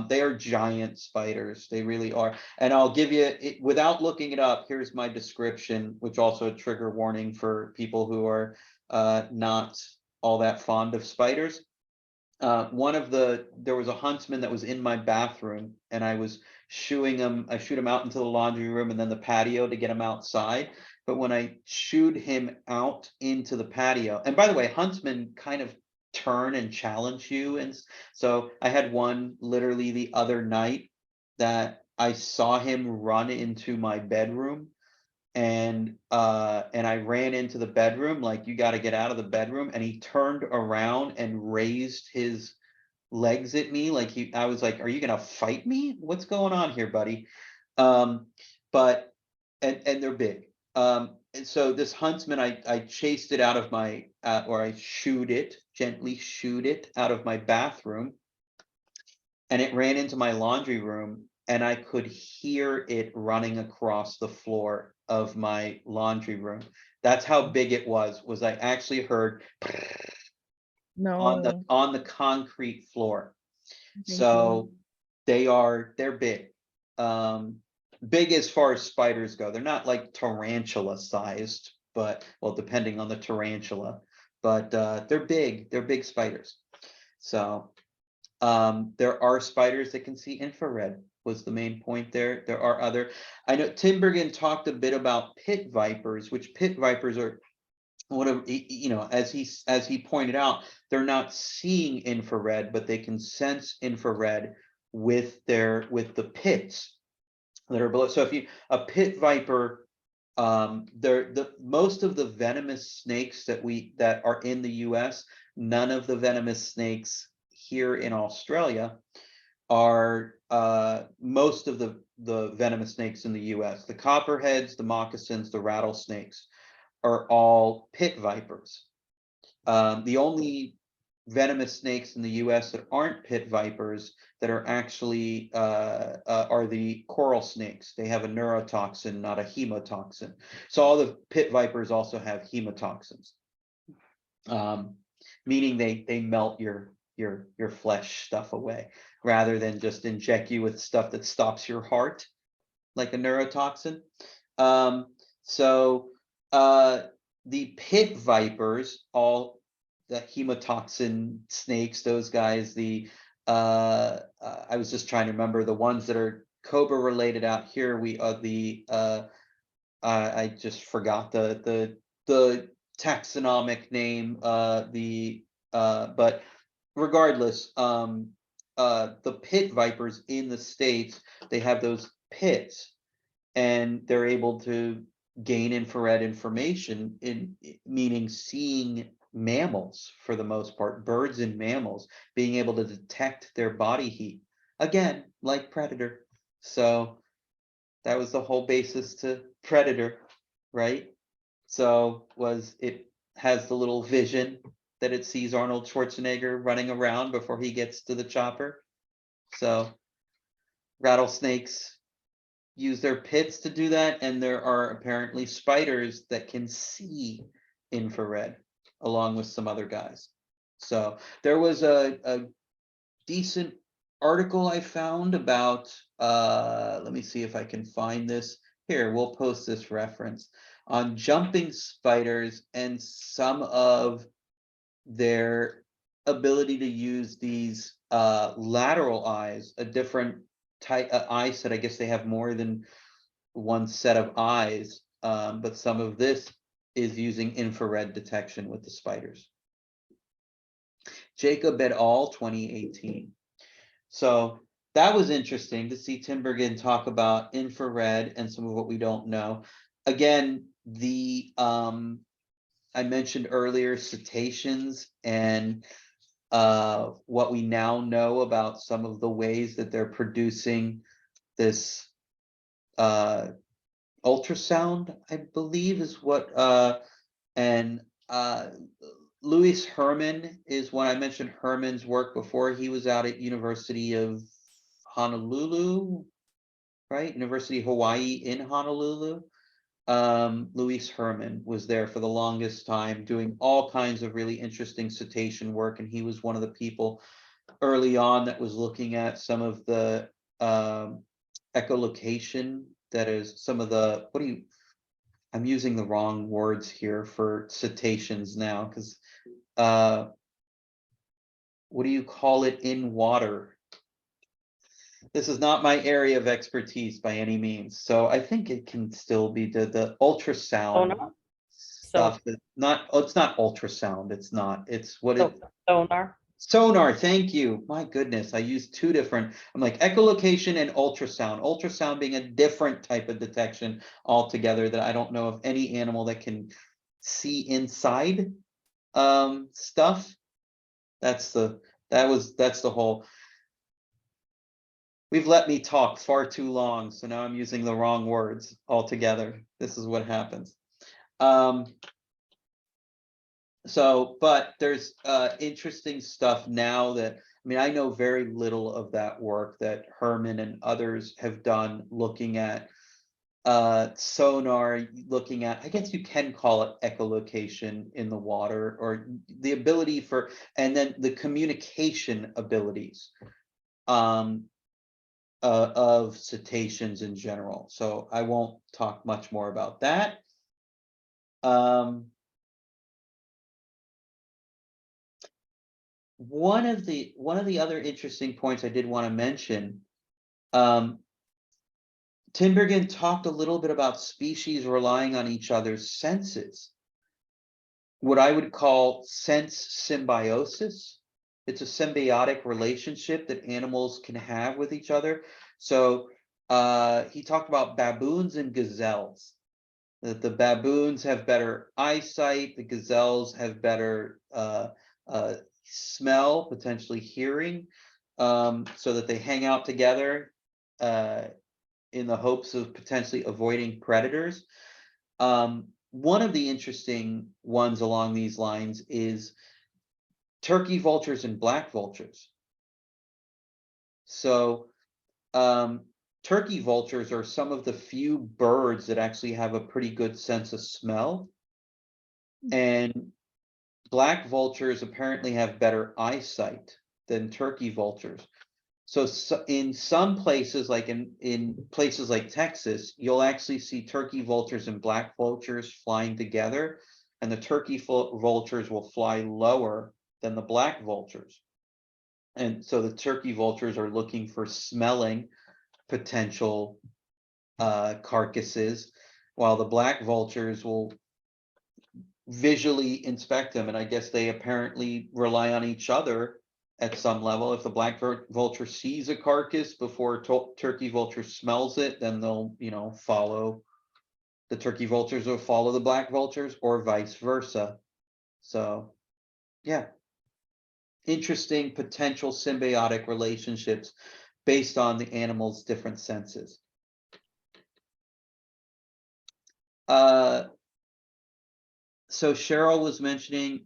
They are giant spiders, they really are. And I'll give you it without looking it up. Here's my description, which also a trigger warning for people who are not all that fond of spiders. There was a huntsman that was in my bathroom, and I was shooing him. I shoot him out into the laundry room and then the patio to get him outside. But when I shooed him out into the patio, and by the way, huntsmen kind of turn and challenge you, and so I had one literally the other night that I saw him run into my bedroom, and I ran into the bedroom like, you got to get out of the bedroom, and he turned around and raised his legs at me like I was like, are you gonna fight me? What's going on here, buddy? But and they're big. And so this huntsman, I chased it out of my or I gently shooed it out of my bathroom, and it ran into my laundry room, and I could hear it running across the floor of my laundry room. That's how big it was I actually heard No. on the concrete floor. Thank So they're big. Big as far as spiders go. They're not like tarantula sized, but well, depending on the tarantula, but they're big spiders. So there are spiders that can see infrared, was the main point there. There are other, I know Tinbergen talked a bit about pit vipers, which pit vipers are whatever, you know, as he pointed out, they're not seeing infrared, but they can sense infrared with the pits that are below. So if you, a pit viper, most of the venomous snakes that are in the US, none of the venomous snakes here in Australia are most of the venomous snakes in the US. The copperheads, the moccasins, the rattlesnakes are all pit vipers. The only venomous snakes in the US that aren't pit vipers that are actually are the coral snakes. They have a neurotoxin, not a hemotoxin. So all the pit vipers also have hemotoxins, meaning they melt your flesh stuff away rather than just inject you with stuff that stops your heart, like a neurotoxin. The pit vipers, all the hemotoxin snakes, those guys, I was just trying to remember the ones that are cobra related out here. We are I just forgot the taxonomic name, but regardless, the pit vipers in the States, they have those pits and they're able to gain infrared information, meaning seeing mammals for the most part, birds and mammals, being able to detect their body heat, again, like Predator. So that was the whole basis to Predator, right? So it has the little vision that it sees Arnold Schwarzenegger running around before he gets to the chopper. So rattlesnakes use their pits to do that, and there are apparently spiders that can see infrared along with some other guys. So there was a decent article I found about, let me see if I can find this. Here, we'll post this reference on jumping spiders and some of their ability to use these lateral eyes, a different type eye set. I guess they have more than one set of eyes, but some of this is using infrared detection with the spiders. Jacob et al. 2018. So that was interesting to see Tinbergen talk about infrared and some of what we don't know. Again, I mentioned earlier cetaceans and what we now know about some of the ways that they're producing this ultrasound, I believe is what, Louis Herman is one. I mentioned Herman's work before. He was out at University of Honolulu, right? University of Hawaii in Honolulu. Louis Herman was there for the longest time doing all kinds of really interesting cetacean work, and he was one of the people early on that was looking at some of the echolocation, that is some of the, I'm using the wrong words here for cetaceans now, because what do you call it in water? This is not my area of expertise by any means, so I think it can still be the ultrasound stuff. It's not ultrasound. It's not. It's what it. Sonar. Sonar, thank you. My goodness, I used two different. I'm like echolocation and ultrasound. Ultrasound being a different type of detection altogether that I don't know of any animal that can see inside stuff. That's the whole. We've let me talk far too long, so now I'm using the wrong words altogether. This is what happens. So, but there's interesting stuff now that, I mean, I know very little of that work that Herman and others have done looking at sonar, looking at, I guess you can call it echolocation in the water, or the ability for, and then the communication abilities of cetaceans in general. So I won't talk much more about that. One of the other interesting points I did want to mention, Tinbergen talked a little bit about species relying on each other's senses, what I would call sense symbiosis. It's a symbiotic relationship that animals can have with each other. So he talked about baboons and gazelles, that the baboons have better eyesight, the gazelles have better smell, potentially hearing, so that they hang out together in the hopes of potentially avoiding predators. One of the interesting ones along these lines is turkey vultures and black vultures. So turkey vultures are some of the few birds that actually have a pretty good sense of smell. And black vultures apparently have better eyesight than turkey vultures. So in some places, like in places like Texas, you'll actually see turkey vultures and black vultures flying together, and the turkey vultures will fly lower than the black vultures. And so the turkey vultures are looking for smelling potential carcasses, while the black vultures will visually inspect them. And I guess they apparently rely on each other at some level. If the black vulture sees a carcass before turkey vulture smells it, then they'll, follow, the turkey vultures will follow the black vultures, or vice versa. So yeah, interesting potential symbiotic relationships based on the animal's different senses. So Cheryl was mentioning,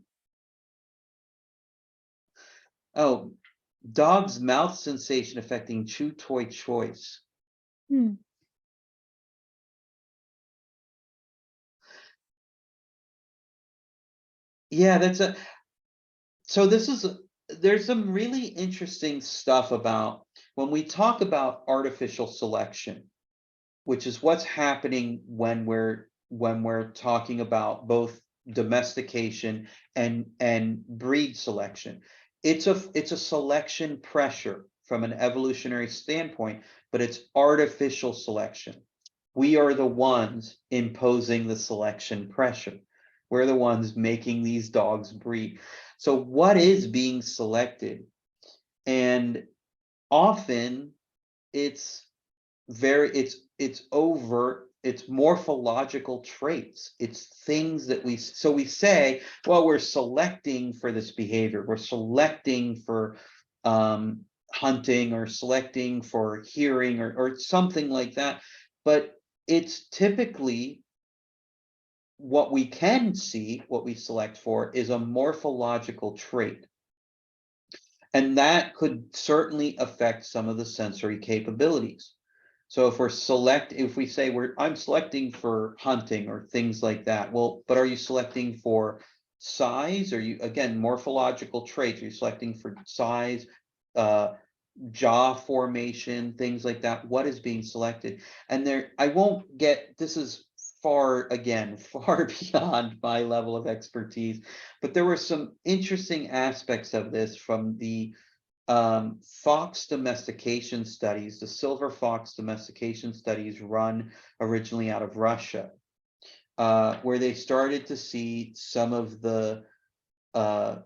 dog's mouth sensation affecting chew toy choice. Yeah, there's some really interesting stuff about when we talk about artificial selection, which is what's happening when we're talking about both domestication and breed selection. It's a selection pressure from an evolutionary standpoint, but it's artificial selection. We are the ones imposing the selection pressure. We're the ones making these dogs breed. So what is being selected? And often it's overt, it's morphological traits. It's things that we say, well, we're selecting for this behavior. We're selecting for hunting, or selecting for hearing, or something like that. But it's typically, what we can see, what we select for, is a morphological trait. And that could certainly affect some of the sensory capabilities. So if we say I'm selecting for hunting or things like that, well, but are you selecting for size? Are you, again, morphological traits? Are you selecting for size, jaw formation, things like that? What is being selected? And this is far beyond my level of expertise, but there were some interesting aspects of this from the fox domestication studies, the silver fox domestication studies run originally out of Russia, where they started to see some of the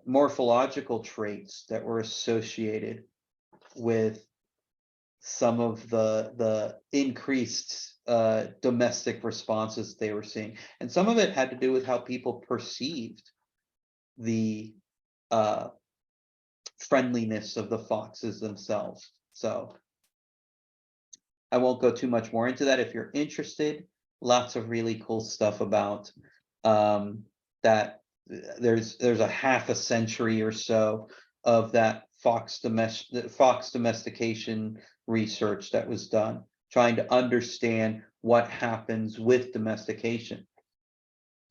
morphological traits that were associated with some of the increased domestic responses they were seeing. And some of it had to do with how people perceived the friendliness of the foxes themselves. So I won't go too much more into that. If you're interested, lots of really cool stuff about that. There's a half a century or so of that fox domestication research that was done, trying to understand what happens with domestication.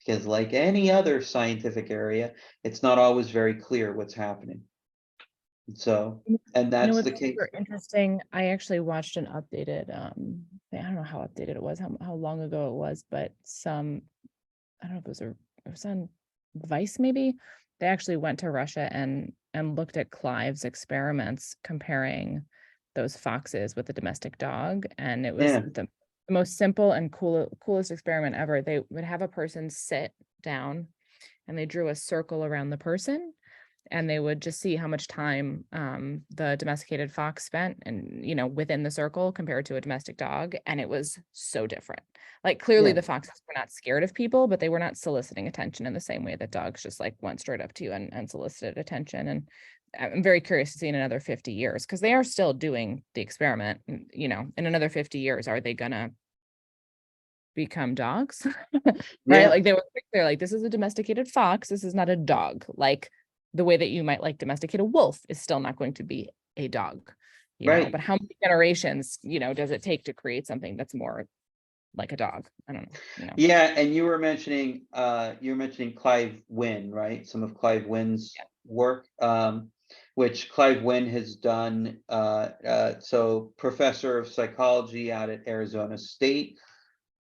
Because like any other scientific area, it's not always very clear what's happening. So, and that's what's the case. super interesting? I actually watched an updated, I don't know how updated it was, how long ago it was, but I don't know if it was on Vice maybe. They actually went to Russia and looked at Clive's experiments comparing those foxes with the domestic dog, and it was Yeah. the most simple and coolest experiment ever. They would have a person sit down and they drew a circle around the person, and they would just see how much time the domesticated fox spent and within the circle compared to a domestic dog, and it was so different. Like clearly Yeah. the foxes were not scared of people, but they were not soliciting attention in the same way that dogs just like went straight up to you and solicited attention. And I'm very curious to see in another 50 years, because they are still doing the experiment. In another 50 years, are they gonna become dogs? Right? Yeah. Like they're like, this is a domesticated fox, this is not a dog. Like the way that you might like domesticate a wolf is still not going to be a dog, Right. but how many generations does it take to create something that's more like a dog? I don't know. Yeah, and you were mentioning Clive Wynne, right? Some of Clive Wynne's work, which Clive Wynne has done. So professor of psychology out at Arizona State,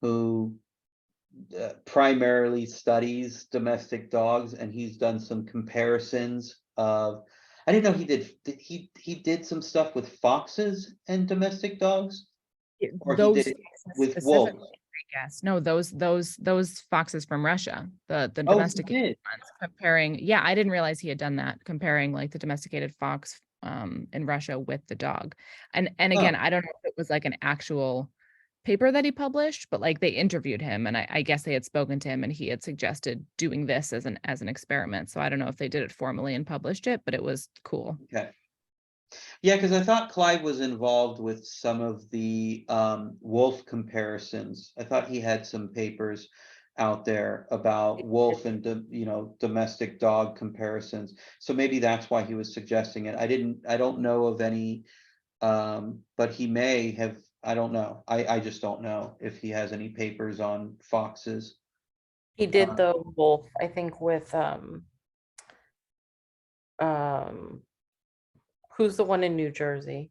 who primarily studies domestic dogs, and he's done some comparisons of. I didn't know he did some stuff with foxes and domestic dogs, or he did Those it foxes with specifically, wolves. I guess. No, those foxes from Russia, the Oh, he domesticated did. ones, comparing. Yeah, I didn't realize he had done that, comparing like the domesticated fox in Russia with the dog. And again, Oh, I don't know if it was like an actual paper that he published, but like they interviewed him, and I guess they had spoken to him, and he had suggested doing this as an experiment. So I don't know if they did it formally and published it, but it was cool. okay. Yeah, because I thought Clive was involved with some of the wolf comparisons. I thought he had some papers out there about wolf and domestic dog comparisons. So maybe that's why he was suggesting it. I don't know of any, but he may have. I don't know. I just don't know if he has any papers on foxes. He did the wolf, I think, with who's the one in New Jersey?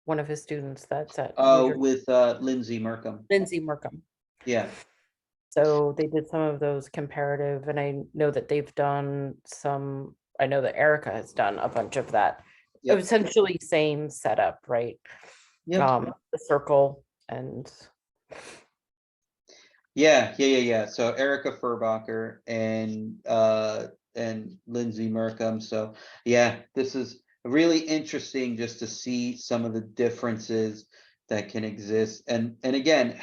One of his students that's at New Oh, Jersey. with Lindsay Merkham. Lindsay Merkham. Yeah. So they did some of those comparative, and I know that they've done some. I know that Erica has done a bunch of that. Yep. Essentially same setup, right? Yep. The circle and Yeah. So Erica Furbacher and Lindsay Merkham. So yeah, this is really interesting just to see some of the differences that can exist. And again,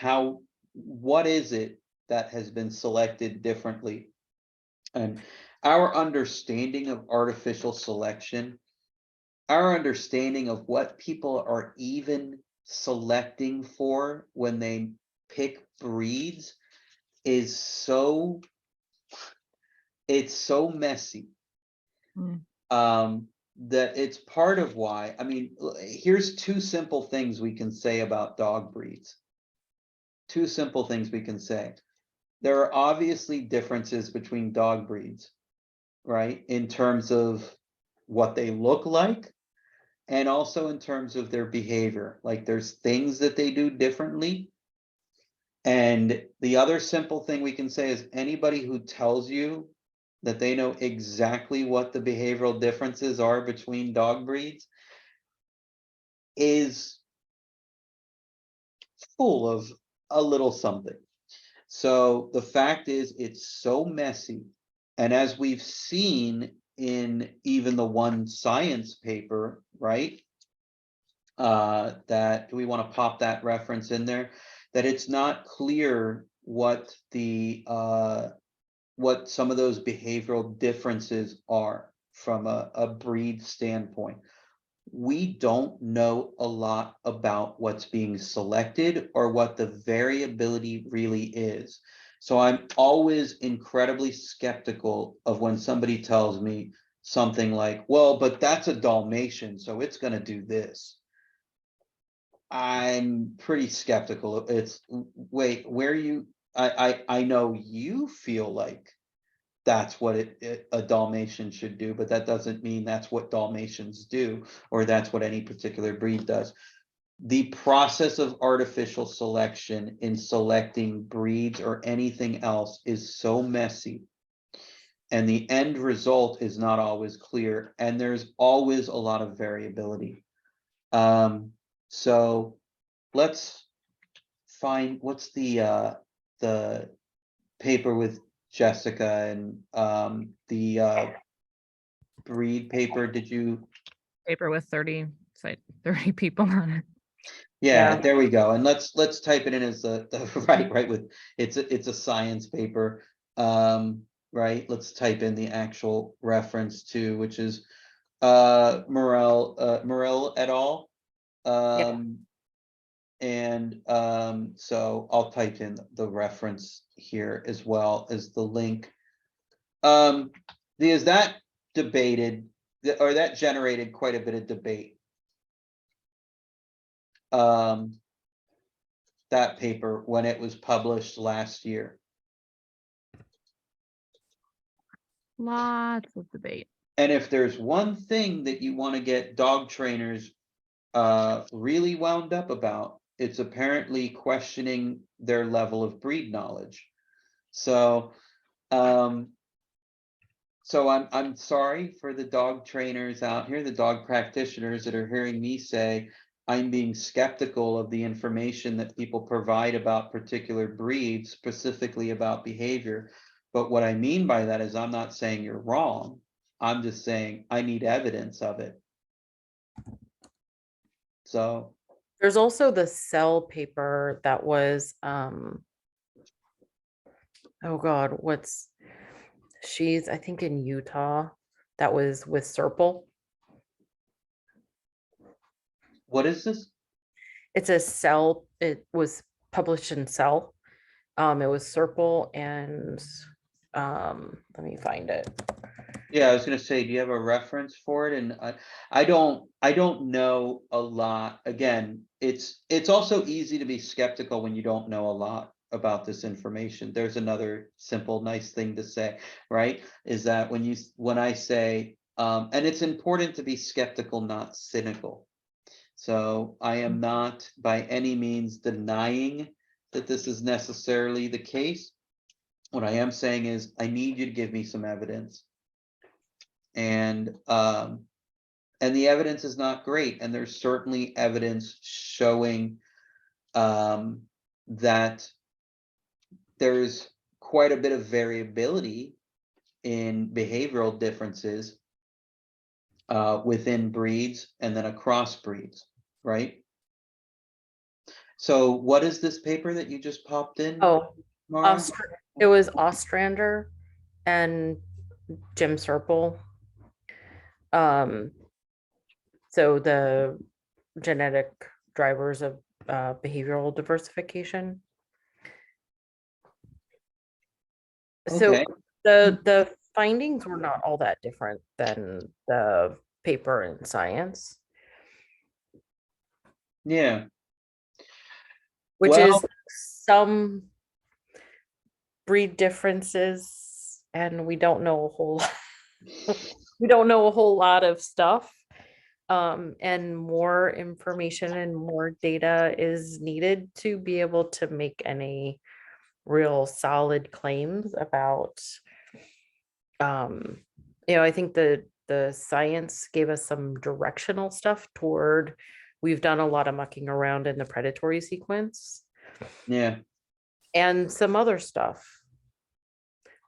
what is it that has been selected differently? And our understanding of artificial selection, our understanding of what people are even selecting for when they pick breeds is so messy, that it's part of why. I mean, here's two simple things we can say about dog breeds. Two simple things we can say. There are obviously differences between dog breeds, right? In terms of what they look like, and also in terms of their behavior. Like there's things that they do differently. And the other simple thing we can say is anybody who tells you that they know exactly what the behavioral differences are between dog breeds is full of a little something. So the fact is, it's so messy. And as we've seen in even the one science paper, right? That do we want to pop that reference in there? That it's not clear what what some of those behavioral differences are from a breed standpoint. We don't know a lot about what's being selected or what the variability really is. So I'm always incredibly skeptical of when somebody tells me something like, well, but that's a Dalmatian, so it's going to do this. I'm pretty skeptical. It's wait, where you I know you feel like that's what a Dalmatian should do, but that doesn't mean that's what Dalmatians do, or that's what any particular breed does. The process of artificial selection in selecting breeds or anything else is so messy, and the end result is not always clear, and there's always a lot of variability. So let's find what's the paper with Jessica and the breed paper. Did you? Paper with 30 people on it. Yeah, Yeah. there we go. And let's type it in as the right with it's a science paper. Right. Let's type in the actual reference to, which is Morel et al. And so I'll type in the reference here as well as the link. Is that debated, or that generated quite a bit of debate? That paper when it was published last year. Lots of debate. And if there's one thing that you want to get dog trainers really wound up about, it's apparently questioning their level of breed knowledge. So I'm sorry for the dog trainers out here, the dog practitioners that are hearing me say I'm being skeptical of the information that people provide about particular breeds, specifically about behavior. But what I mean by that is I'm not saying you're wrong. I'm just saying I need evidence of it. So There's also the cell paper that was, oh God, she's, I think in Utah, that was with Serpil. what is this? It's a Cell, it was published in Cell. It was Serpil and, let me find it. Yeah, I was gonna say, do you have a reference for it? And I don't know a lot. Again, it's also easy to be skeptical when you don't know a lot about this information. There's another simple, nice thing to say, right? Is that when I say, and it's important to be skeptical, not cynical. So I am not by any means denying that this is necessarily the case. What I am saying is I need you to give me some evidence. And the evidence is not great, and there's certainly evidence showing that there's quite a bit of variability in behavioral differences within breeds and then across breeds, right? So what is this paper that you just popped in, Oh, Mara? it was Ostrander and Jim Serpil. So the genetic drivers of behavioral diversification. So Okay. the findings were not all that different than the paper in Science. Yeah. Which Well, is some breed differences, and we don't know a whole we don't know a whole lot of stuff. And more information and more data is needed to be able to make any real solid claims about, I think the science gave us some directional stuff toward, we've done a lot of mucking around in the predatory sequence. yeah. And some other stuff.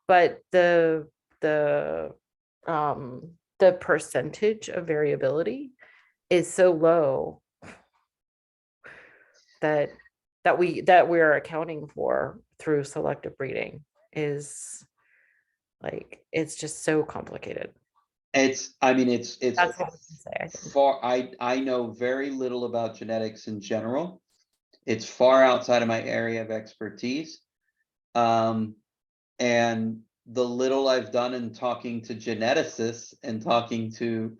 But the percentage of variability is so low that we're accounting for through selective breeding is like, it's just so complicated. It's That's what I can say, I think. I know very little about genetics in general. It's far outside of my area of expertise. And the little I've done in talking to geneticists and talking to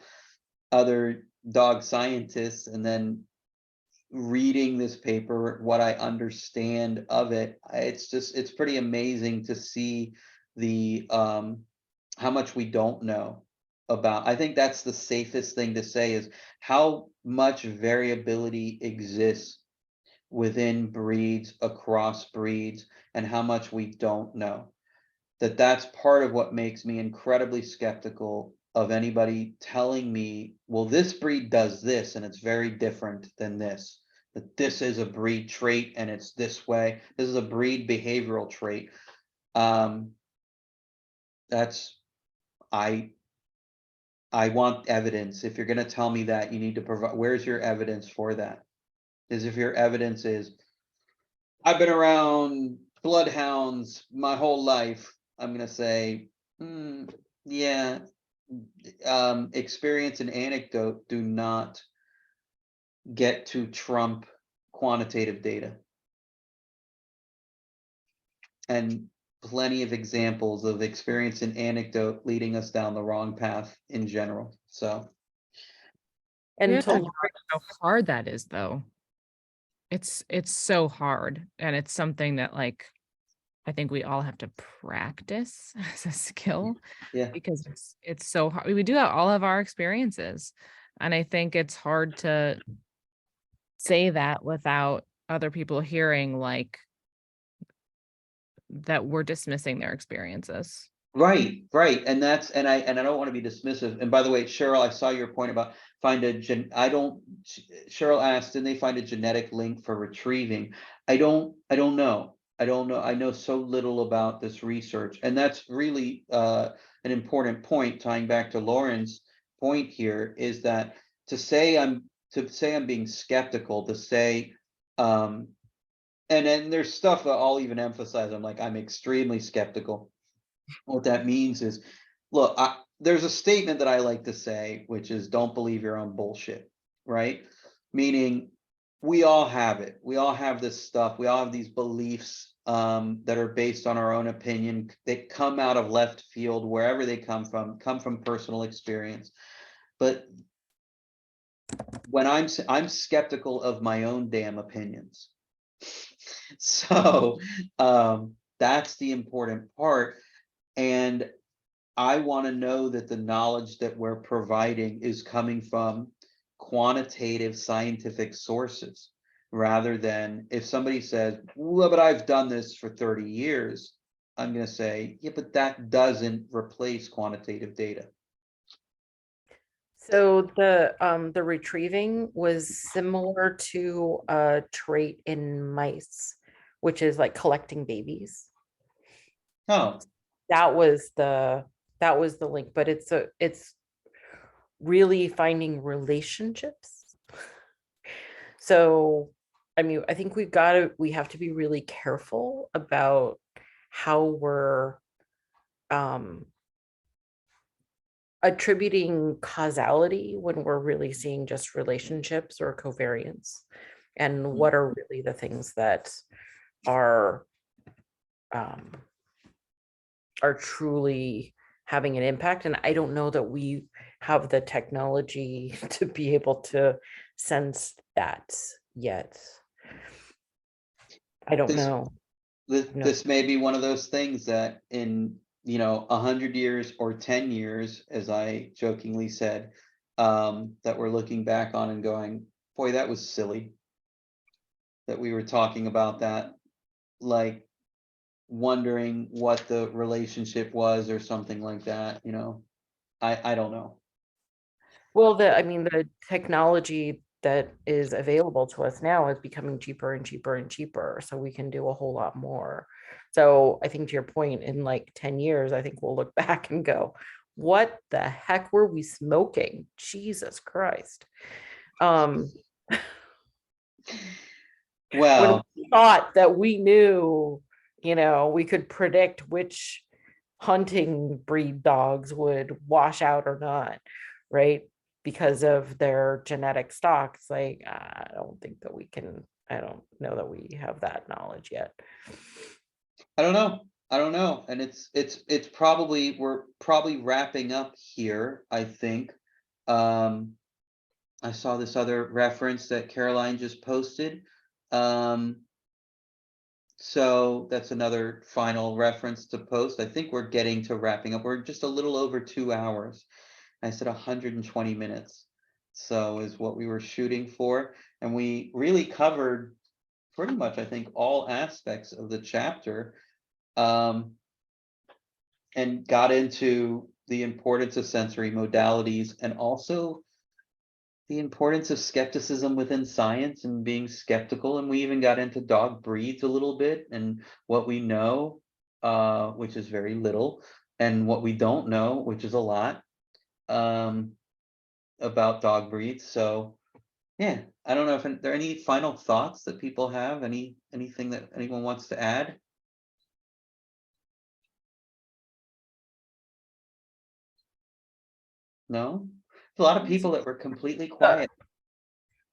other dog scientists, and then reading this paper, what I understand of it, it's pretty amazing to see the how much we don't know about. I think that's the safest thing to say, is how much variability exists within breeds, across breeds, and how much we don't know. That's part of what makes me incredibly skeptical of anybody telling me, well, this breed does this and it's very different than this, that this is a breed trait and it's this way. This is a breed behavioral trait. That's, I want evidence. If you're going to tell me that, you need to provide, where's your evidence for that? Is if your evidence is, I've been around bloodhounds my whole life, I'm going to say, yeah, experience and anecdote do not get to trump quantitative data. And plenty of examples of experience and anecdote leading us down the wrong path in general. So, And Yeah, to how hard that is, though. It's so hard, and it's something that, like, I think we all have to practice as a skill, yeah. because it's so hard. We do have all of our experiences, and I think it's hard to say that without other people hearing, like, that we're dismissing their experiences. Right, right. And that's, and I don't want to be dismissive. And by the way, Cheryl, I saw your point about find a Cheryl asked, didn't they find a genetic link for retrieving? I don't know. I know so little about this research. And that's really an important point, tying back to Lauren's point here, is that to say I'm being skeptical, to say and then there's stuff that I'll even emphasize. I'm extremely skeptical. What that means is, look, there's a statement that I like to say, which is don't believe your own bullshit, right? Meaning we all have it. We all have this stuff. We all have these beliefs that are based on our own opinion. They come out of left field, wherever they come from personal experience. But when I'm skeptical of my own damn opinions. So that's the important part. And I want to know that the knowledge that we're providing is coming from quantitative scientific sources, rather than if somebody says, well, but I've done this for 30 years, I'm going to say, yeah, but that doesn't replace quantitative data. So the retrieving was similar to a trait in mice, which is like collecting babies. Oh, That was the link, but it's really finding relationships. So, I mean, I think we have to be really careful about how we're attributing causality when we're really seeing just relationships or covariance, and what are really the things that are truly having an impact. And I don't know that we have the technology to be able to sense that yet. I don't know. This may be one of those things that in 100 years or 10 years, as I jokingly said, that we're looking back on and going, boy, that was silly that we were talking about that, like wondering what the relationship was or something like that. I don't know. Well, the technology that is available to us now is becoming cheaper and cheaper and cheaper, so we can do a whole lot more. So I think to your point, in like 10 years, I think we'll look back and go, what the heck were we smoking? Jesus Christ. When Well, we thought that we knew, we could predict which hunting breed dogs would wash out or not, right? Because of their genetic stocks. Like, I don't know that we have that knowledge yet. I don't know. I don't know, and it's probably, we're probably wrapping up here, I think. I saw this other reference that Caroline just posted. So that's another final reference to post. I think we're getting to wrapping up. We're just a little over 2 hours. I said 120 minutes. So is what we were shooting for. And we really covered pretty much, I think, all aspects of the chapter. And got into the importance of sensory modalities and also the importance of skepticism within science and being skeptical. And we even got into dog breeds a little bit and what we know, which is very little, and what we don't know, which is a lot, about dog breeds. So yeah, I don't know if there are any final thoughts that people have, anything that anyone wants to add. No? A lot of people that were completely quiet.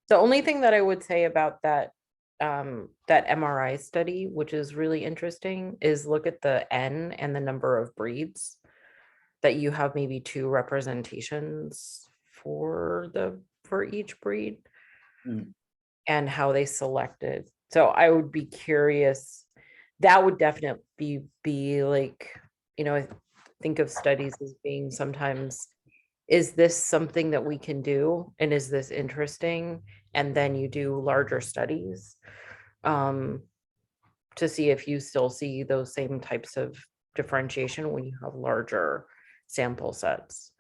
The only thing that I would say about that that MRI study, which is really interesting, is look at the N and the number of breeds that you have, maybe 2 representations for each breed. Mm. And how they selected. So I would be curious. That would definitely be like, I think of studies as being sometimes, is this something that we can do? And is this interesting? And then you do larger studies to see if you still see those same types of differentiation when you have larger sample sets.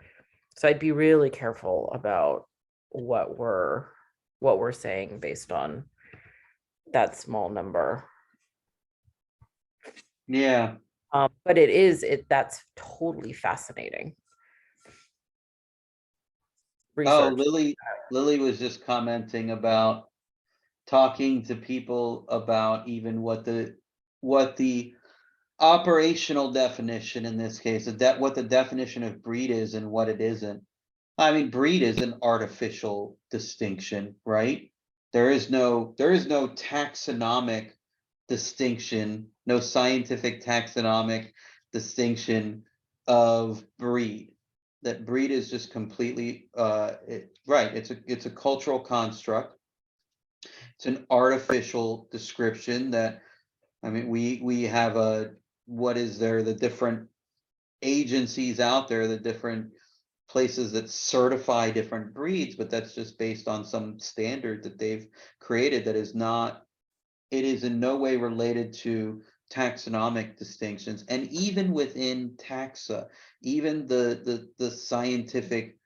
So I'd be really careful about what we're saying based on that small number. Yeah. But that's totally fascinating. Oh, Research. Lily was just commenting about talking to people about even what the operational definition in this case, what the definition of breed is and what it isn't. I mean, breed is an artificial distinction, right? There is no taxonomic distinction, no scientific taxonomic distinction of breed. That breed is just completely right. It's a cultural construct. It's an artificial description that, I mean, we have the different agencies out there, the different places that certify different breeds, but that's just based on some standard that they've created that is not, it is in no way related to taxonomic distinctions. And even within taxa, even the scientific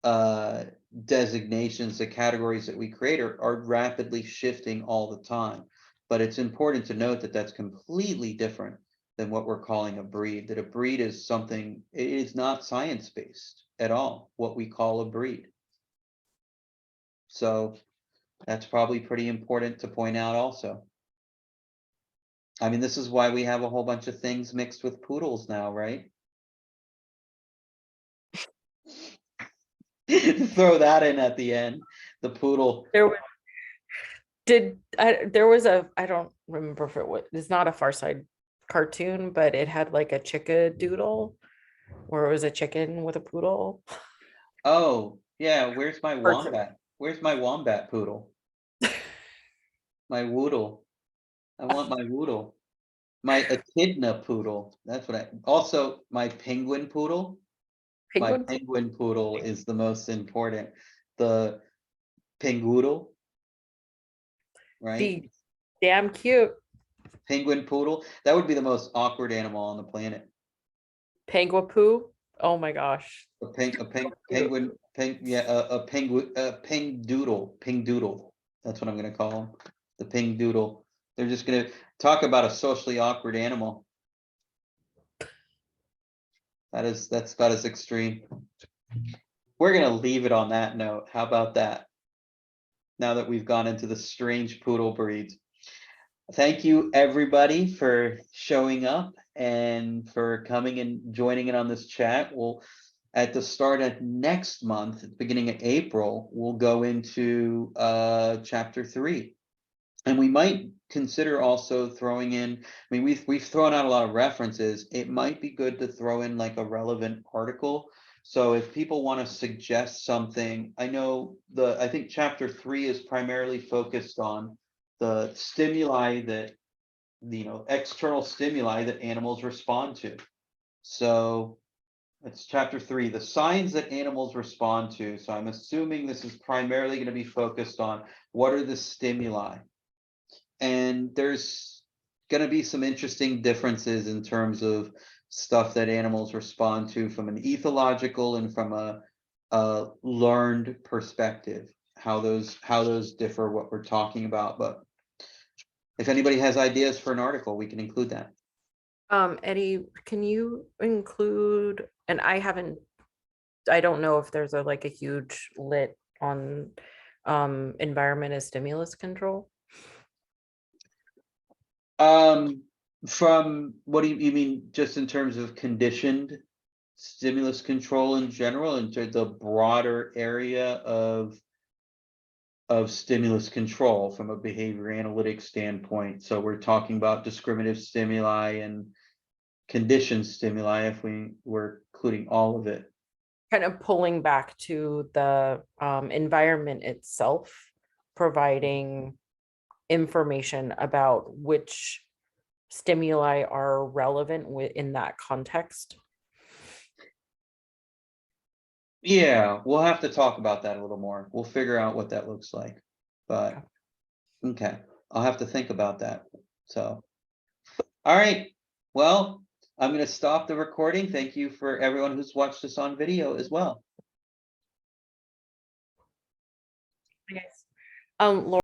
designations, the categories that we create are rapidly shifting all the time. But it's important to note that that's completely different than what we're calling a breed, that a breed is something, it is not science-based at all, what we call a breed. So that's probably pretty important to point out also. I mean, this is why we have a whole bunch of things mixed with poodles now, right? Throw that in at the end, the poodle. There was I don't remember if it's not a Far Side cartoon, but it had like a chickadoodle where it was a chicken with a poodle. Oh, yeah, where's my Or some- wombat? Where's my wombat poodle? My woodle. I want my woodle. My echidna poodle. That's what also my penguin poodle. My Penguin. penguin poodle is the most important. The pengoodle, right? Be damn cute. Penguin poodle. That would be the most awkward animal on the planet. Penguapoo. Oh my gosh. A penguin, a penguin, ping doodle. That's what I'm gonna call them. The ping doodle. They're just gonna talk about a socially awkward animal. That's about as extreme. We're gonna leave it on that note. How about that? Now that we've gone into the strange poodle breeds. Thank you everybody for showing up and for coming and joining in on this chat. We'll at the start of next month, at the beginning of April, we'll go into chapter 3. And we might consider also throwing in, I mean, we've thrown out a lot of references. It might be good to throw in like a relevant article. So if people want to suggest something, I know I think chapter 3 is primarily focused on the stimuli that, external stimuli that animals respond to. So it's chapter 3, the signs that animals respond to. So I'm assuming this is primarily going to be focused on what are the stimuli. And there's going to be some interesting differences in terms of stuff that animals respond to from an ethological and from a learned perspective, how those differ what we're talking about. But if anybody has ideas for an article, we can include that. Eddie, can you include, and I don't know if there's a huge lit on environment as stimulus control. From what do you mean, just in terms of conditioned stimulus control in general, into the broader area of stimulus control from a behavior analytics standpoint? So we're talking about discriminative stimuli and conditioned stimuli, if we're including all of it. Kind of pulling back to the environment itself, providing information about which stimuli are relevant in that context. Yeah, we'll have to talk about that a little more. We'll figure out what that looks like. But okay, I'll have to think about that. So, all right. Well, I'm going to stop the recording. Thank you for everyone who's watched this on video as well. Laura,